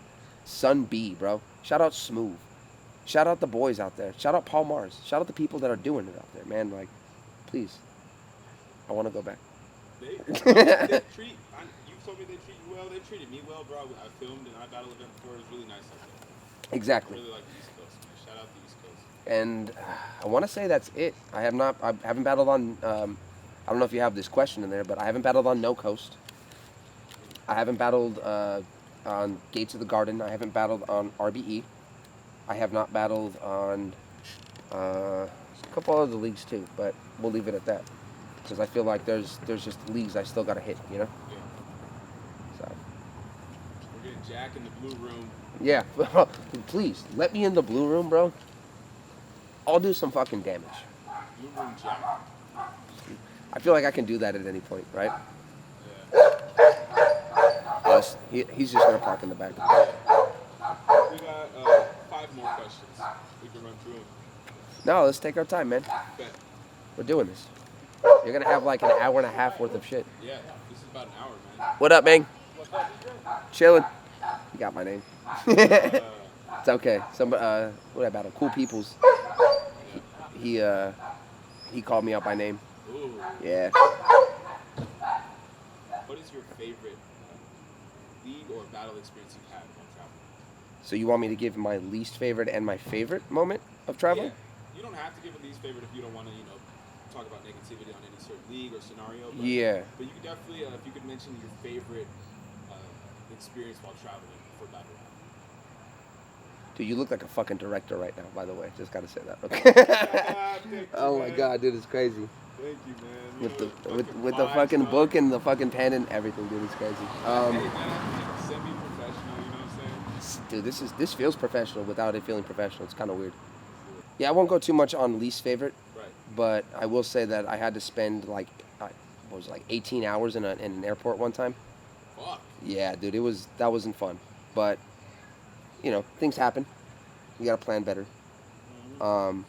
Sun B, bro. Shout out Smooth. Shout out the boys out there. Shout out Paul Mars. Shout out the people that are doing it out there, man. Like, please. I want to go back. They treat. You told me they treat you well. They treated me well, bro. I filmed and I battled event before. It was really nice out there. Exactly. I really like the East Coast, man. Shout out the East Coast. And I want to say that's it. I haven't battled on, I don't know if you have this question in there, but I haven't battled on No Coast. I haven't battled on Gates of the Garden. I haven't battled on RBE. I have not battled on a couple other leagues too, but we'll leave it at that. Because I feel like there's just leagues I still got to hit, you know? Yeah. So. We're getting JAQ in the blue room. Yeah. Please, let me in the blue room, bro. I'll do some fucking damage. Blue room JAQ. I feel like I can do that at any point, right? Yeah. He's just going to park in the back. We got 5 more questions. We can run through them. No, let's take our time, man. Bet. We're doing this. You're going to have like an hour and a half worth of shit. Yeah, this is about an hour, man. What up, man? Chilling. You got my name. It's okay. What about him? Cool Peoples. He called me out by name. Ooh. Yeah. What is your favorite league or battle experience you've had while traveling? So you want me to give my least favorite and my favorite moment of travel? Yeah. You don't have to give a least favorite if you don't want to, talk about negativity on any certain league or scenario. But, Yeah. But you could definitely, if you could mention your favorite experience while traveling for battle rap. Dude, you look like a fucking director right now, by the way. Just gotta say that. Okay. Oh my god, dude, it's crazy. Thank you, man. With the fucking book and the fucking pen and everything, dude, it's crazy. Hey, man, I'm semi-professional, you know what I'm saying? Dude, this feels professional without it feeling professional. It's kind of weird. Yeah, I won't go too much on least favorite, Right. but I will say that I had to spend like, what was it, like 18 hours in an airport one time. Fuck. Yeah, dude, that wasn't fun. But things happen. You gotta plan better. Um,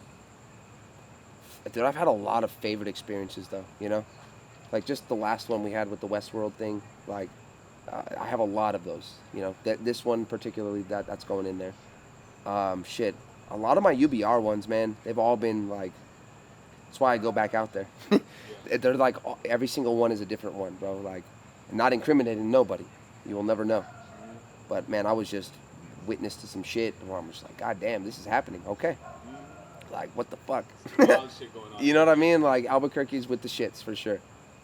dude, I've had a lot of favorite experiences though. Like just the last one we had with the Westworld thing. Like, I have a lot of those. This one particularly that's going in there. Shit, a lot of my UBR ones, man, they've all been like. That's why I go back out there. They're like every single one is a different one, bro. Like, not incriminating nobody. You will never know. But man, I was just witness to some shit where I'm just like, God damn, this is happening. Okay. Like, what the fuck? Wild shit going on. You know what I mean? Like, Albuquerque's with the shits for sure.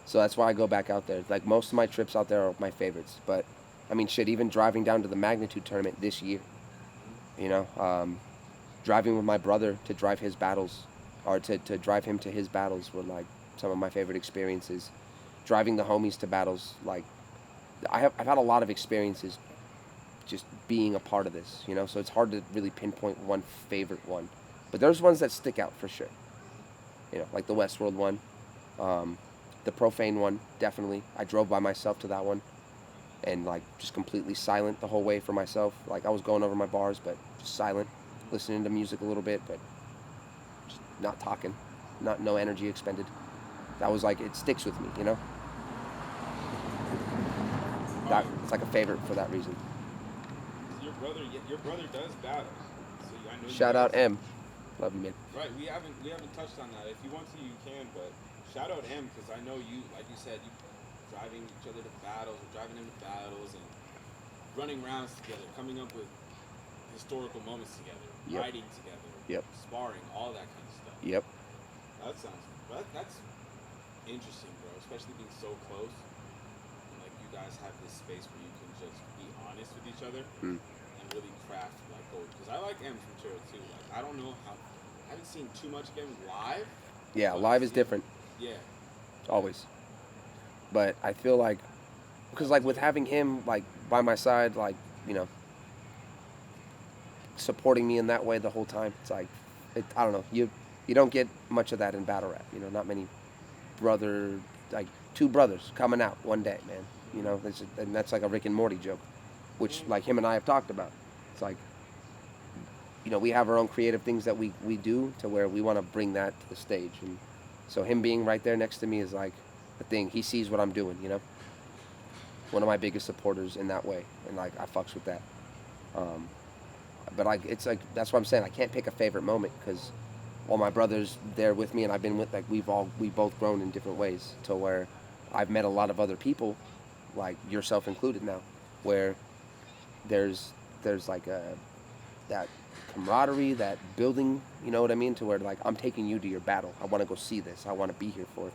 So that's why I go back out there. Like, most of my trips out there are my favorites. But, I mean, shit, even driving down to the Magnitude tournament this year, driving with my brother to drive his battles, or to drive him to his battles were, like, some of my favorite experiences. Driving the homies to battles, like, I've had a lot of experiences just being a part of this, so it's hard to really pinpoint one favorite one. But there's ones that stick out for sure. Like the Westworld one, the Profane one, definitely. I drove by myself to that one, and like just completely silent the whole way for myself. Like I was going over my bars, but just silent, listening to music a little bit, but just not talking, no energy expended. That was like, it sticks with me, It's like a favorite for that reason. Your brother does battle. So I know Shout out M. Love you, man. Right, we haven't touched on that. If you want to, you can. But shout out M, because I know you, like you said, you driving each other to battles, or driving them to battles, and running rounds together, coming up with historical moments together, Yep. riding together, Yep. sparring, all that kind of stuff. Yep. That's interesting, bro. Especially being so close, and like you guys have this space where you can just be honest with each other. And really craft like gold, because I like M's material too. Like I don't know how, I haven't seen too much of him live. Yeah, live is different. Yeah. Always. But I feel like, because like with having him like by my side, like supporting me in that way the whole time, it's like, I don't know, you don't get much of that in battle rap. Not many two brothers coming out one day, man. And that's like a Rick and Morty joke, which like him and I have talked about. It's like, we have our own creative things that we do to where we want to bring that to the stage. And so him being right there next to me is like a thing. He sees what I'm doing, One of my biggest supporters in that way. And like, I fucks with that. But like, it's like, that's what I'm saying. I can't pick a favorite moment because all my brothers there with me, and I've been with, like, we both grown in different ways to where I've met a lot of other people, like yourself included now, where there's like that camaraderie, that building, you know what I mean, to where like I'm taking you to your battle. I want to go see this. I want to be here for it.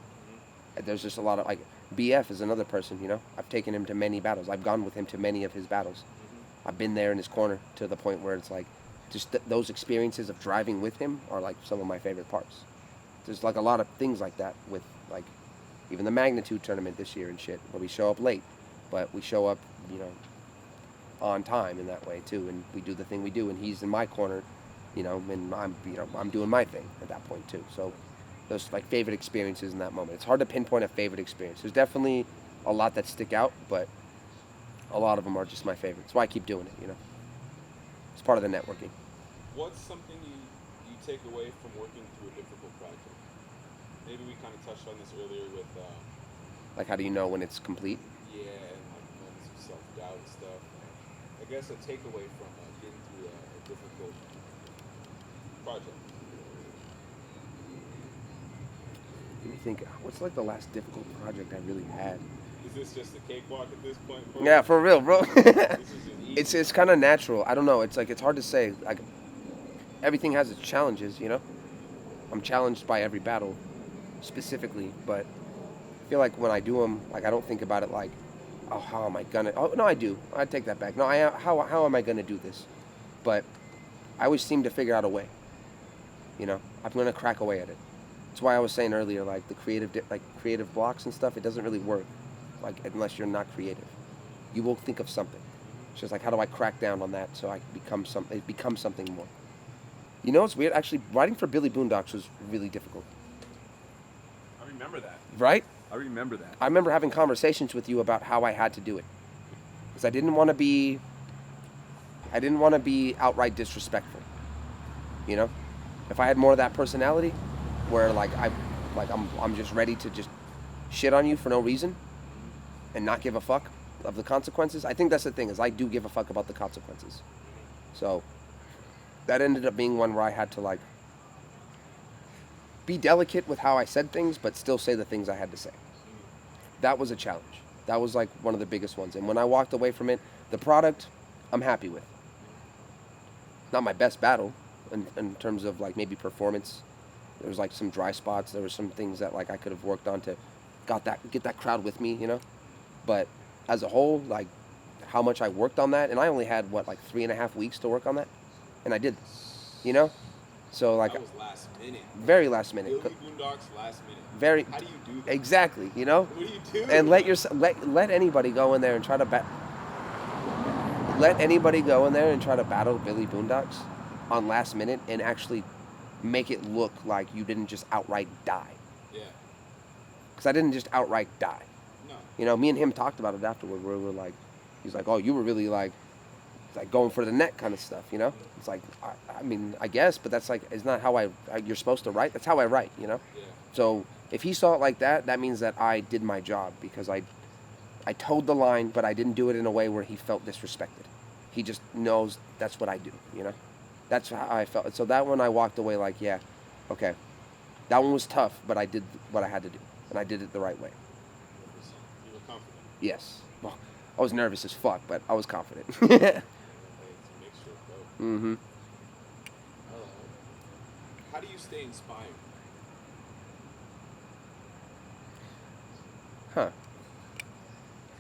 And there's just a lot of like BF is another person, I've taken him to many battles. I've gone with him to many of his battles. I've been there in his corner to the point where it's like just those experiences of driving with him are like some of my favorite parts. There's like a lot of things like that with like even the Magnitude tournament this year and shit, where we show up late, but we show up, on time in that way too, and we do the thing we do, and he's in my corner, and I'm doing my thing at that point too. So those like favorite experiences in that moment. It's hard to pinpoint a favorite experience. There's definitely a lot that stick out, but a lot of them are just my favorites. That's why I keep doing it, It's part of the networking. What's something you take away from working through a difficult project? Maybe we kind of touched on this earlier with like, how do you know when it's complete? Yeah, and like moments of self-doubt and stuff. I guess a takeaway from getting through a difficult project. Let me think. What's like the last difficult project I really had? Is this just a cakewalk at this point? Yeah, for real, bro. This is just easy. It's kind of natural. I don't know. It's like, it's hard to say. Like, everything has its challenges, I'm challenged by every battle specifically, but I feel like when I do them, like, I don't think about it like, oh, how am I gonna? Oh, no, I do. I take that back. No, how am I gonna do this? But I always seem to figure out a way. I'm gonna crack away at it. That's why I was saying earlier, like the creative blocks and stuff. It doesn't really work, like, unless you're not creative. You will think of something. It's just like, how do I crack down on that so I can it becomes something more. You know, it's weird. Actually, writing for Billy Boondocks was really difficult. I remember that. Right? I remember that. I remember having conversations with you about how I had to do it, because I didn't want to be outright disrespectful. You know, if I had more of that personality, where I'm just ready to just shit on you for no reason, and not give a fuck of the consequences. I think that's the thing, is I do give a fuck about the consequences. So that ended up being one where I had to like be delicate with how I said things, but still say the things I had to say. That was a challenge. That was like one of the biggest ones. And when I walked away from it, the product, I'm happy with. Not my best battle in terms of like maybe performance. There was like some dry spots. There were some things that like I could have worked on to get that crowd with me, you know. But as a whole, like how much I worked on that, and I only had like 3.5 weeks to work on that, and I did, you know. So like that was last minute. Very last minute. Billy Boondocks last minute. Very. How do you do that? Exactly, you know. What do you do? And let anybody go in there and try to let anybody go in there and try to battle Billy Boondocks on last minute and actually make it look like you didn't just outright die. Yeah. Because I didn't just outright die. No. You know, me and him talked about it afterward, where we're like, he's like, oh, you were really like going for the neck kind of stuff, you know? It's like, I mean, I guess, but that's like, it's not how you're supposed to write. That's how I write, you know? Yeah. So if he saw it like that, that means that I did my job, because I toed the line, but I didn't do it in a way where he felt disrespected. He just knows that's what I do, you know? That's how I felt. So that one I walked away like, yeah, okay. That one was tough, but I did what I had to do, and I did it the right way. You were confident. Yes. Well, I was nervous as fuck, but I was confident. Mm-hmm. How do you stay inspired? Huh.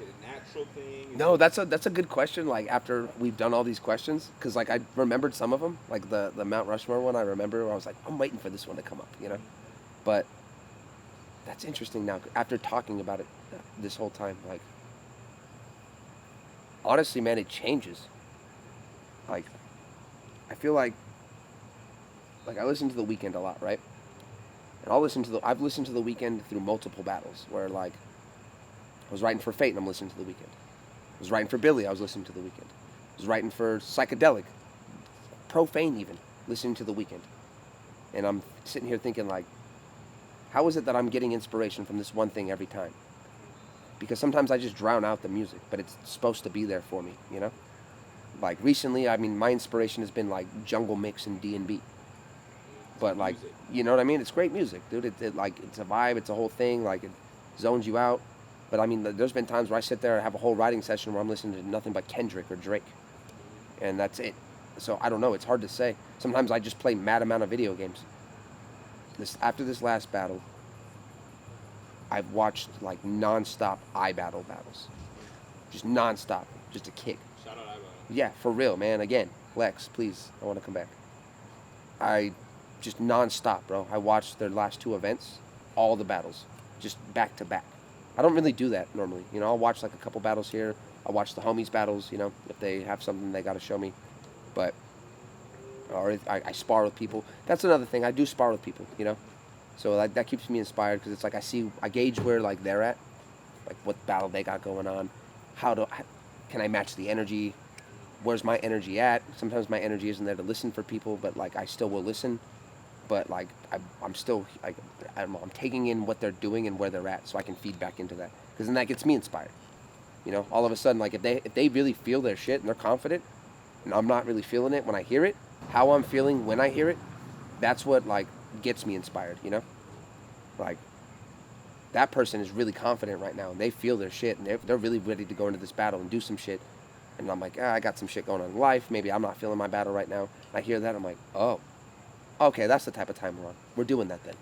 Is it a natural thing? No, that's a good question. Like after we've done all these questions, because like I remembered some of them, like the Mount Rushmore one. I remember I was like, I'm waiting for this one to come up, you know. But that's interesting now. After talking about it this whole time, like honestly, man, it changes. Like I feel like I listen to The Weeknd a lot, right? And I've listened to The Weeknd through multiple battles where like I was writing for Fate and I'm listening to The Weeknd. I was writing for Billy, I was listening to The Weeknd. I was writing for Psychedelic, Profane even, listening to The Weeknd. And I'm sitting here thinking like, how is it that I'm getting inspiration from this one thing every time? Because sometimes I just drown out the music, but it's supposed to be there for me, you know? Like recently, I mean, my inspiration has been like jungle mix and D&B. But like, you know what I mean? It's great music, dude. It like, it's a vibe, it's a whole thing, like it zones you out. But I mean, there's been times where I sit there and have a whole writing session where I'm listening to nothing but Kendrick or Drake. And that's it. So I don't know, it's hard to say. Sometimes I just play mad amount of video games. After this last battle, I've watched like non-stop iBattle battles. Just non-stop, just a kick. Shout out iBattle. Yeah, for real, man. Again, Lex, please, I want to come back. I just non-stop, bro. I watched their last 2 events, all the battles, just back to back. I don't really do that normally. You know, I'll watch like a couple battles here. I'll watch the homies battles, you know, if they have something they got to show me. But, or if I spar with people. That's another thing. I do spar with people, you know. So that keeps me inspired, because it's like I gauge where like they're at, like what battle they got going on. Can I match the energy? Where's my energy at? Sometimes my energy isn't there to listen for people, but like I still will listen. But like I'm still like I'm taking in what they're doing and where they're at, so I can feed back into that, because then that gets me inspired. You know, all of a sudden, like if they really feel their shit and they're confident, and I'm not really feeling it when I hear it, how I'm feeling when I hear it, that's what like gets me inspired. You know, like that person is really confident right now and they feel their shit and they're really ready to go into this battle and do some shit. And I'm like, I got some shit going on in life. Maybe I'm not feeling my battle right now. I hear that, I'm like, oh, okay, that's the type of time we're on. We're doing that then.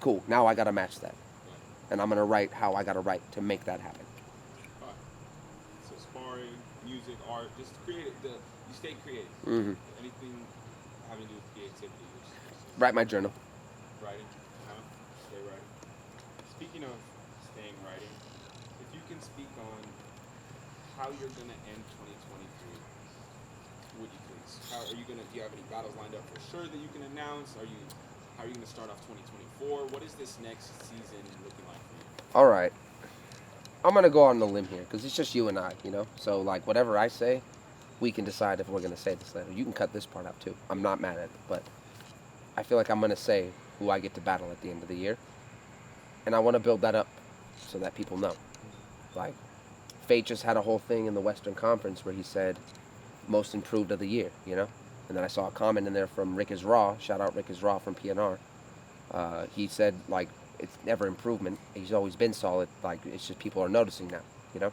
Cool, now I gotta match that. And I'm gonna write how I gotta write to make that happen. All right. So sparring, music, art, just creative. You stay creative. Mm-hmm. Anything having to do with creativity. Write my journal. Writing. Stay writing. Speaking of staying writing, if you can speak on how you're gonna end 2023, would you please? How are you gonna? Do you have any battles lined up for sure that you can announce? How are you gonna start off 2024? What is this next season looking like for you? All right. I'm going to go on the limb here because it's just you and I, you know? So, like, whatever I say, we can decide if we're going to say this later. You can cut this part out, too. I'm not mad at it, but I feel like I'm going to say who I get to battle at the end of the year. And I want to build that up so that people know. Like, Fate just had a whole thing in the Western Conference where he said, most improved of the year, you know? And then I saw a comment in there from Rick is Raw. Shout out Rick is Raw from PNR. He said, like, it's never improvement. He's always been solid. Like, it's just people are noticing now, you know?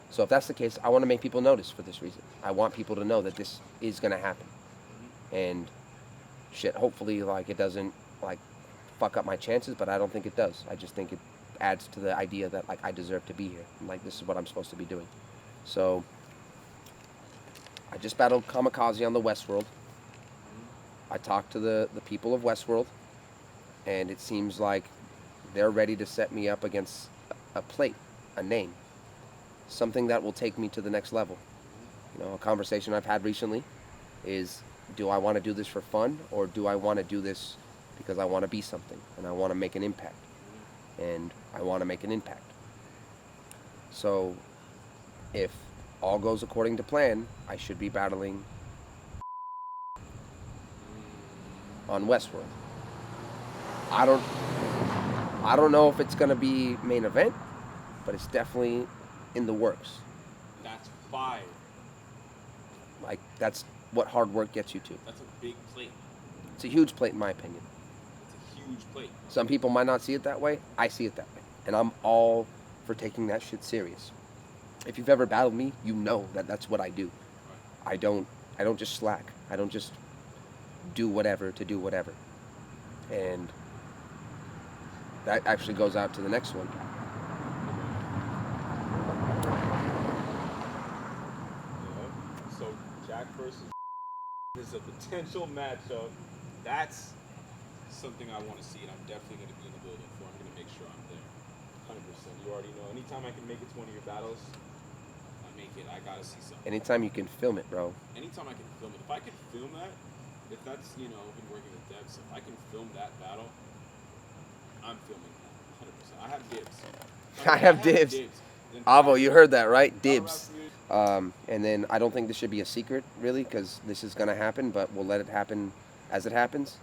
So if that's the case, I want to make people notice for this reason. I want people to know that this is going to happen. And shit, hopefully, like, it doesn't, like, fuck up my chances, but I don't think it does. I just think it adds to the idea that, like, I deserve to be here. And, like, this is what I'm supposed to be doing. So I just battled Kamikaze on the Westworld. I talked to the people of Westworld, and it seems like they're ready to set me up against a plate, a name, something that will take me to the next level. You know, a conversation I've had recently is, do I want to do this for fun, or do I want to do this because I want to be something, and I want to make an impact, and I want to make an impact. So, if all goes according to plan, I should be battling on Westworld. I don't know if it's gonna be main event, but it's definitely in the works. That's fire. Like, that's what hard work gets you to. That's a big plate. It's a huge plate in my opinion. It's a huge plate. Some people might not see it that way. I see it that way. And I'm all for taking that shit serious. If you've ever battled me, you know that that's what I do. Right. I don't just slack. I don't just do whatever to do whatever. And that actually goes out to the next one. Yeah. So JAQ versus is a potential matchup. That's something I want to see, and I'm definitely going to be in the building for. I'm going to make sure I'm there. 100%. You already know. Anytime I can make it to one of your battles, I make it. I got to see something. Anytime you can film it, bro. Anytime I can film it. If I can film that, if that's, you know, been working with devs, if I can film that battle, I'm filming that. 100%. I have dibs. I have dibs. Avo, you heard that, right? Dibs. And then I don't think this should be a secret, really, because this is going to happen, but we'll let it happen as it happens.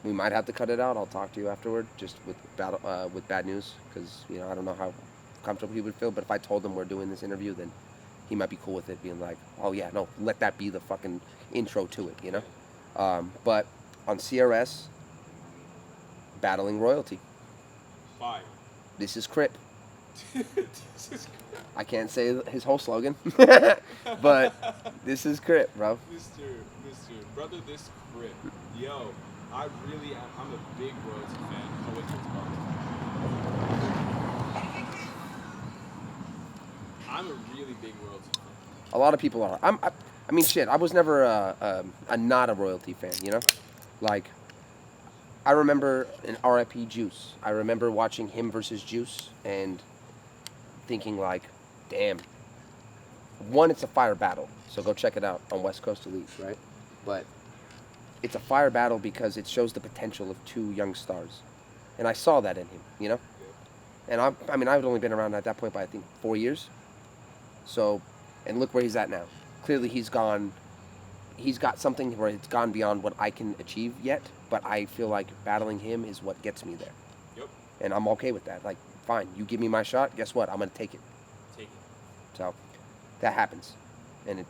We might have to cut it out. I'll talk to you afterward, just with bad news, because, you know, I don't know how comfortable he would feel, but if I told him we're doing this interview, then he might be cool with it, being like, oh, yeah, no, let that be the fucking intro to it, you know? But on CRS, battling royalty. Fire. This is Crip. This is I can't say his whole slogan, but this is Crip, bro. Mr. Brother, this Crip. Yo, I really am. I'm a big royalty fan. Oh, what's called? I'm a really big royalty fan. A lot of people are. I mean, shit. I was never a not a royalty fan. You know, like I remember an RIP Juice. I remember watching him versus Juice and thinking like, damn. One, it's a fire battle, so go check it out on West Coast Elite, right? But it's a fire battle because it shows the potential of two young stars, and I saw that in him. You know, and I mean, I've only been around at that point by I think 4 years. So, and look where he's at now. Clearly he's got something where it's gone beyond what I can achieve yet, but I feel like battling him is what gets me there. Yep. And I'm okay with that. Like, fine, you give me my shot, guess what? I'm going to take it. Take it. So, that happens. And I'm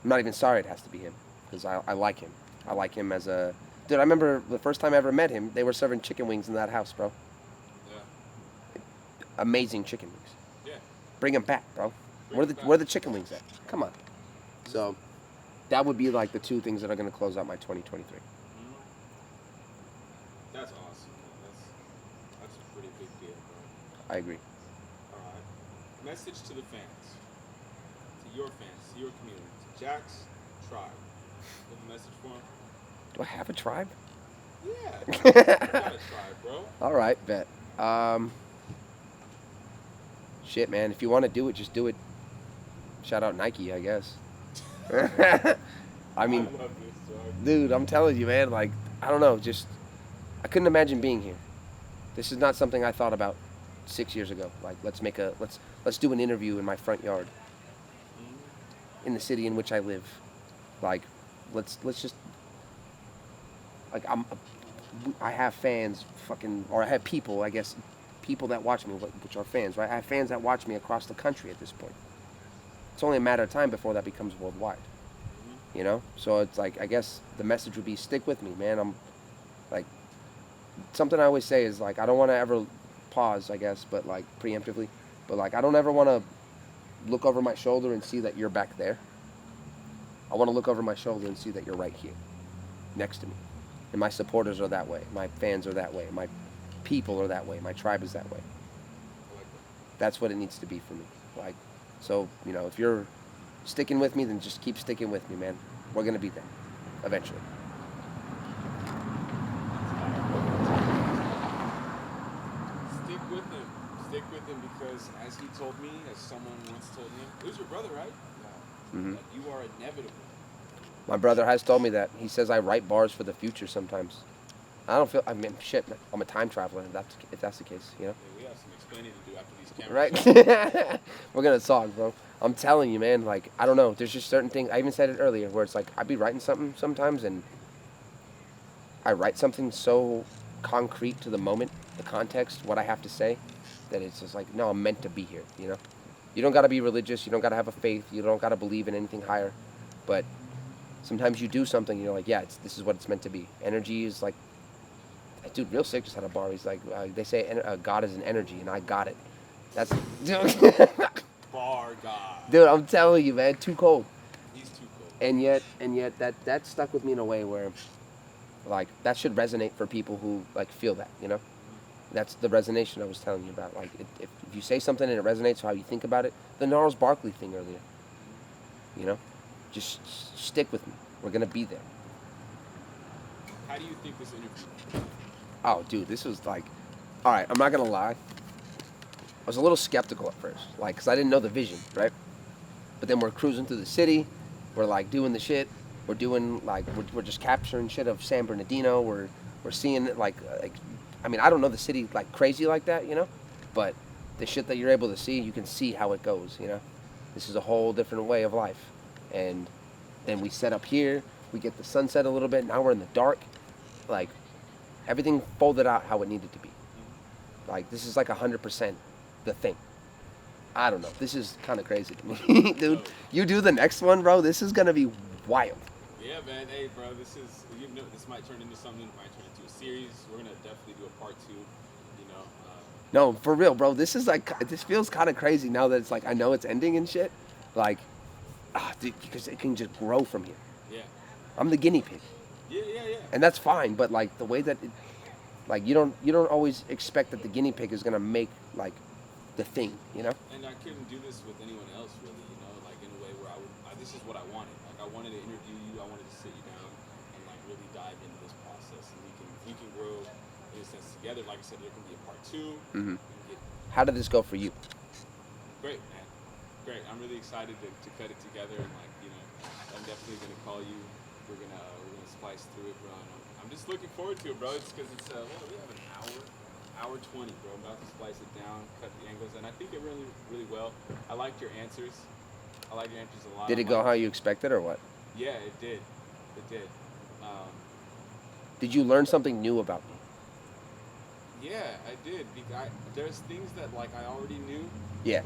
not even sorry it has to be him, because I like him. I like him as a... Dude, I remember the first time I ever met him, they were serving chicken wings in that house, bro. Yeah. Amazing chicken wings. Yeah. Bring them back, bro. Where are the chicken wings at? Come on. So, that would be like the two things that are going to close out my 2023. Mm-hmm. That's awesome, man. That's a pretty big deal, bro. I agree. All right. Message to the fans, to your fans, to your community, to JAQ's tribe. You have a message for them? Do I have a tribe? Yeah. You got a tribe, bro. All right, bet. Shit, man. If you want to do it, just do it. Shout out Nike, I guess. I mean, I love this, dog. dude, I'm telling you, man. Like, I don't know. Just I couldn't imagine being here. This is not something I thought about 6 years ago. Like, let's do an interview in my front yard, in the city in which I live. Like, let's just like I have fans, or I have people, I guess, people that watch me, which are fans, right? I have fans that watch me across the country at this point. It's only a matter of time before that becomes worldwide. You know? So it's like, I guess the message would be, stick with me, man. I'm like, something I always say is like, I don't want to ever pause, I guess, but like preemptively, but like, I don't ever want to look over my shoulder and see that you're back there. I want to look over my shoulder and see that you're right here, next to me. And my supporters are that way. My fans are that way. My people are that way. My tribe is that way. That's what it needs to be for me. Like, so, you know, if you're sticking with me, then just keep sticking with me, man. We're going to be there eventually. Stick with him. Stick with him because, as he told me, as someone once told him, it was your brother, right? Mm-hmm. That you are inevitable. My brother has told me that. He says I write bars for the future sometimes. I don't feel, I mean, shit, I'm a time traveler if that's the case, you know? Yeah, we have some explaining to do after these cameras. Right? We're going to talk, bro. I'm telling you, man, like, I don't know. There's just certain things, I even said it earlier, where it's like, I'd be writing something sometimes, and I write something so concrete to the moment, the context, what I have to say, that it's just like, no, I'm meant to be here, you know? You don't got to be religious. You don't got to have a faith. You don't got to believe in anything higher. But sometimes you do something, you're like, yeah, this is what it's meant to be. Energy is like, dude, Real Sick just had a bar. He's like, they say God is an energy, and I got it. That's, Bar God. dude, I'm telling you, man, too cold. He's too cold. And yet that stuck with me in a way where, like, that should resonate for people who like feel that, you know. That's the resonation I was telling you about. Like, if you say something and it resonates how you think about it, the Gnarls Barkley thing earlier, you know, just stick with me. We're gonna be there. How do you think this interview? Oh, dude, this was like, all right, I'm not gonna lie. I was a little skeptical at first, like, cause I didn't know the vision, right? But then we're cruising through the city, we're like doing the shit, we're doing like we're just capturing shit of San Bernardino. We're seeing it like, I mean, I don't know the city like crazy like that, you know, but the shit that you're able to see, you can see how it goes, you know. This is a whole different way of life, and then we set up here, we get the sunset a little bit. Now we're in the dark, like. Everything folded out how it needed to be. Like, this is like 100% the thing. I don't know. This is kind of crazy to me. Dude, you do the next one, bro. This is going to be wild. Yeah, man. Hey, bro, this might turn into something. It might turn into a series. We're going to definitely do a part 2, you know. No, for real, bro. This is like, this feels kind of crazy now that it's like, I know it's ending and shit. Like, dude, because it can just grow from here. Yeah. I'm the guinea pig. Yeah. And that's fine, but like the way that it, like you don't always expect that the guinea pig is gonna make like the thing, you know? And I couldn't do this with anyone else, really, you know, like in a way where this is what I wanted. Like, I wanted to interview you, I wanted to sit you down and like really dive into this process, and we can grow in a sense together. Like I said, there can be a part 2. Mm-hmm. How did this go for you? Great, man. Great. I'm really excited to cut it together, and like, you know, I'm definitely gonna call you. We're gonna splice through it, bro. And I'm just looking forward to it, bro. It's because it's we have an hour 20, bro. I'm about to splice it down, cut the angles, and I think it really well. I liked your answers. I like your answers a lot. Did it go how you expected or what? Yeah, it did. It did. Did you learn something new about me? Yeah, I did. There's things that like I already knew. Yeah.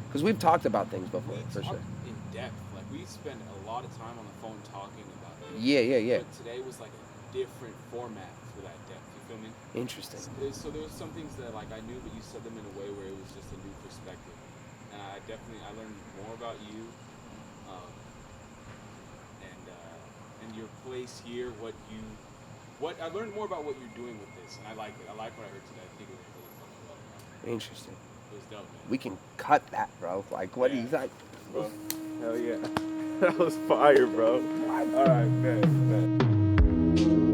Because we've talked about things before, for sure. In depth, like we spent a lot of time on the phone talking about it. Yeah. But today was like a different format for that depth. You feel me? Interesting. So there was some things that like I knew, but you said them in a way where it was just a new perspective. And I learned more about you, and your place here. I learned more about what you're doing with this, and I like it. I like what I heard today. I think it was really fucking well. Interesting. It was dope, man. We can cut that, bro. Like, what do you think? Bro, hell yeah. That was fire, bro. All right, man.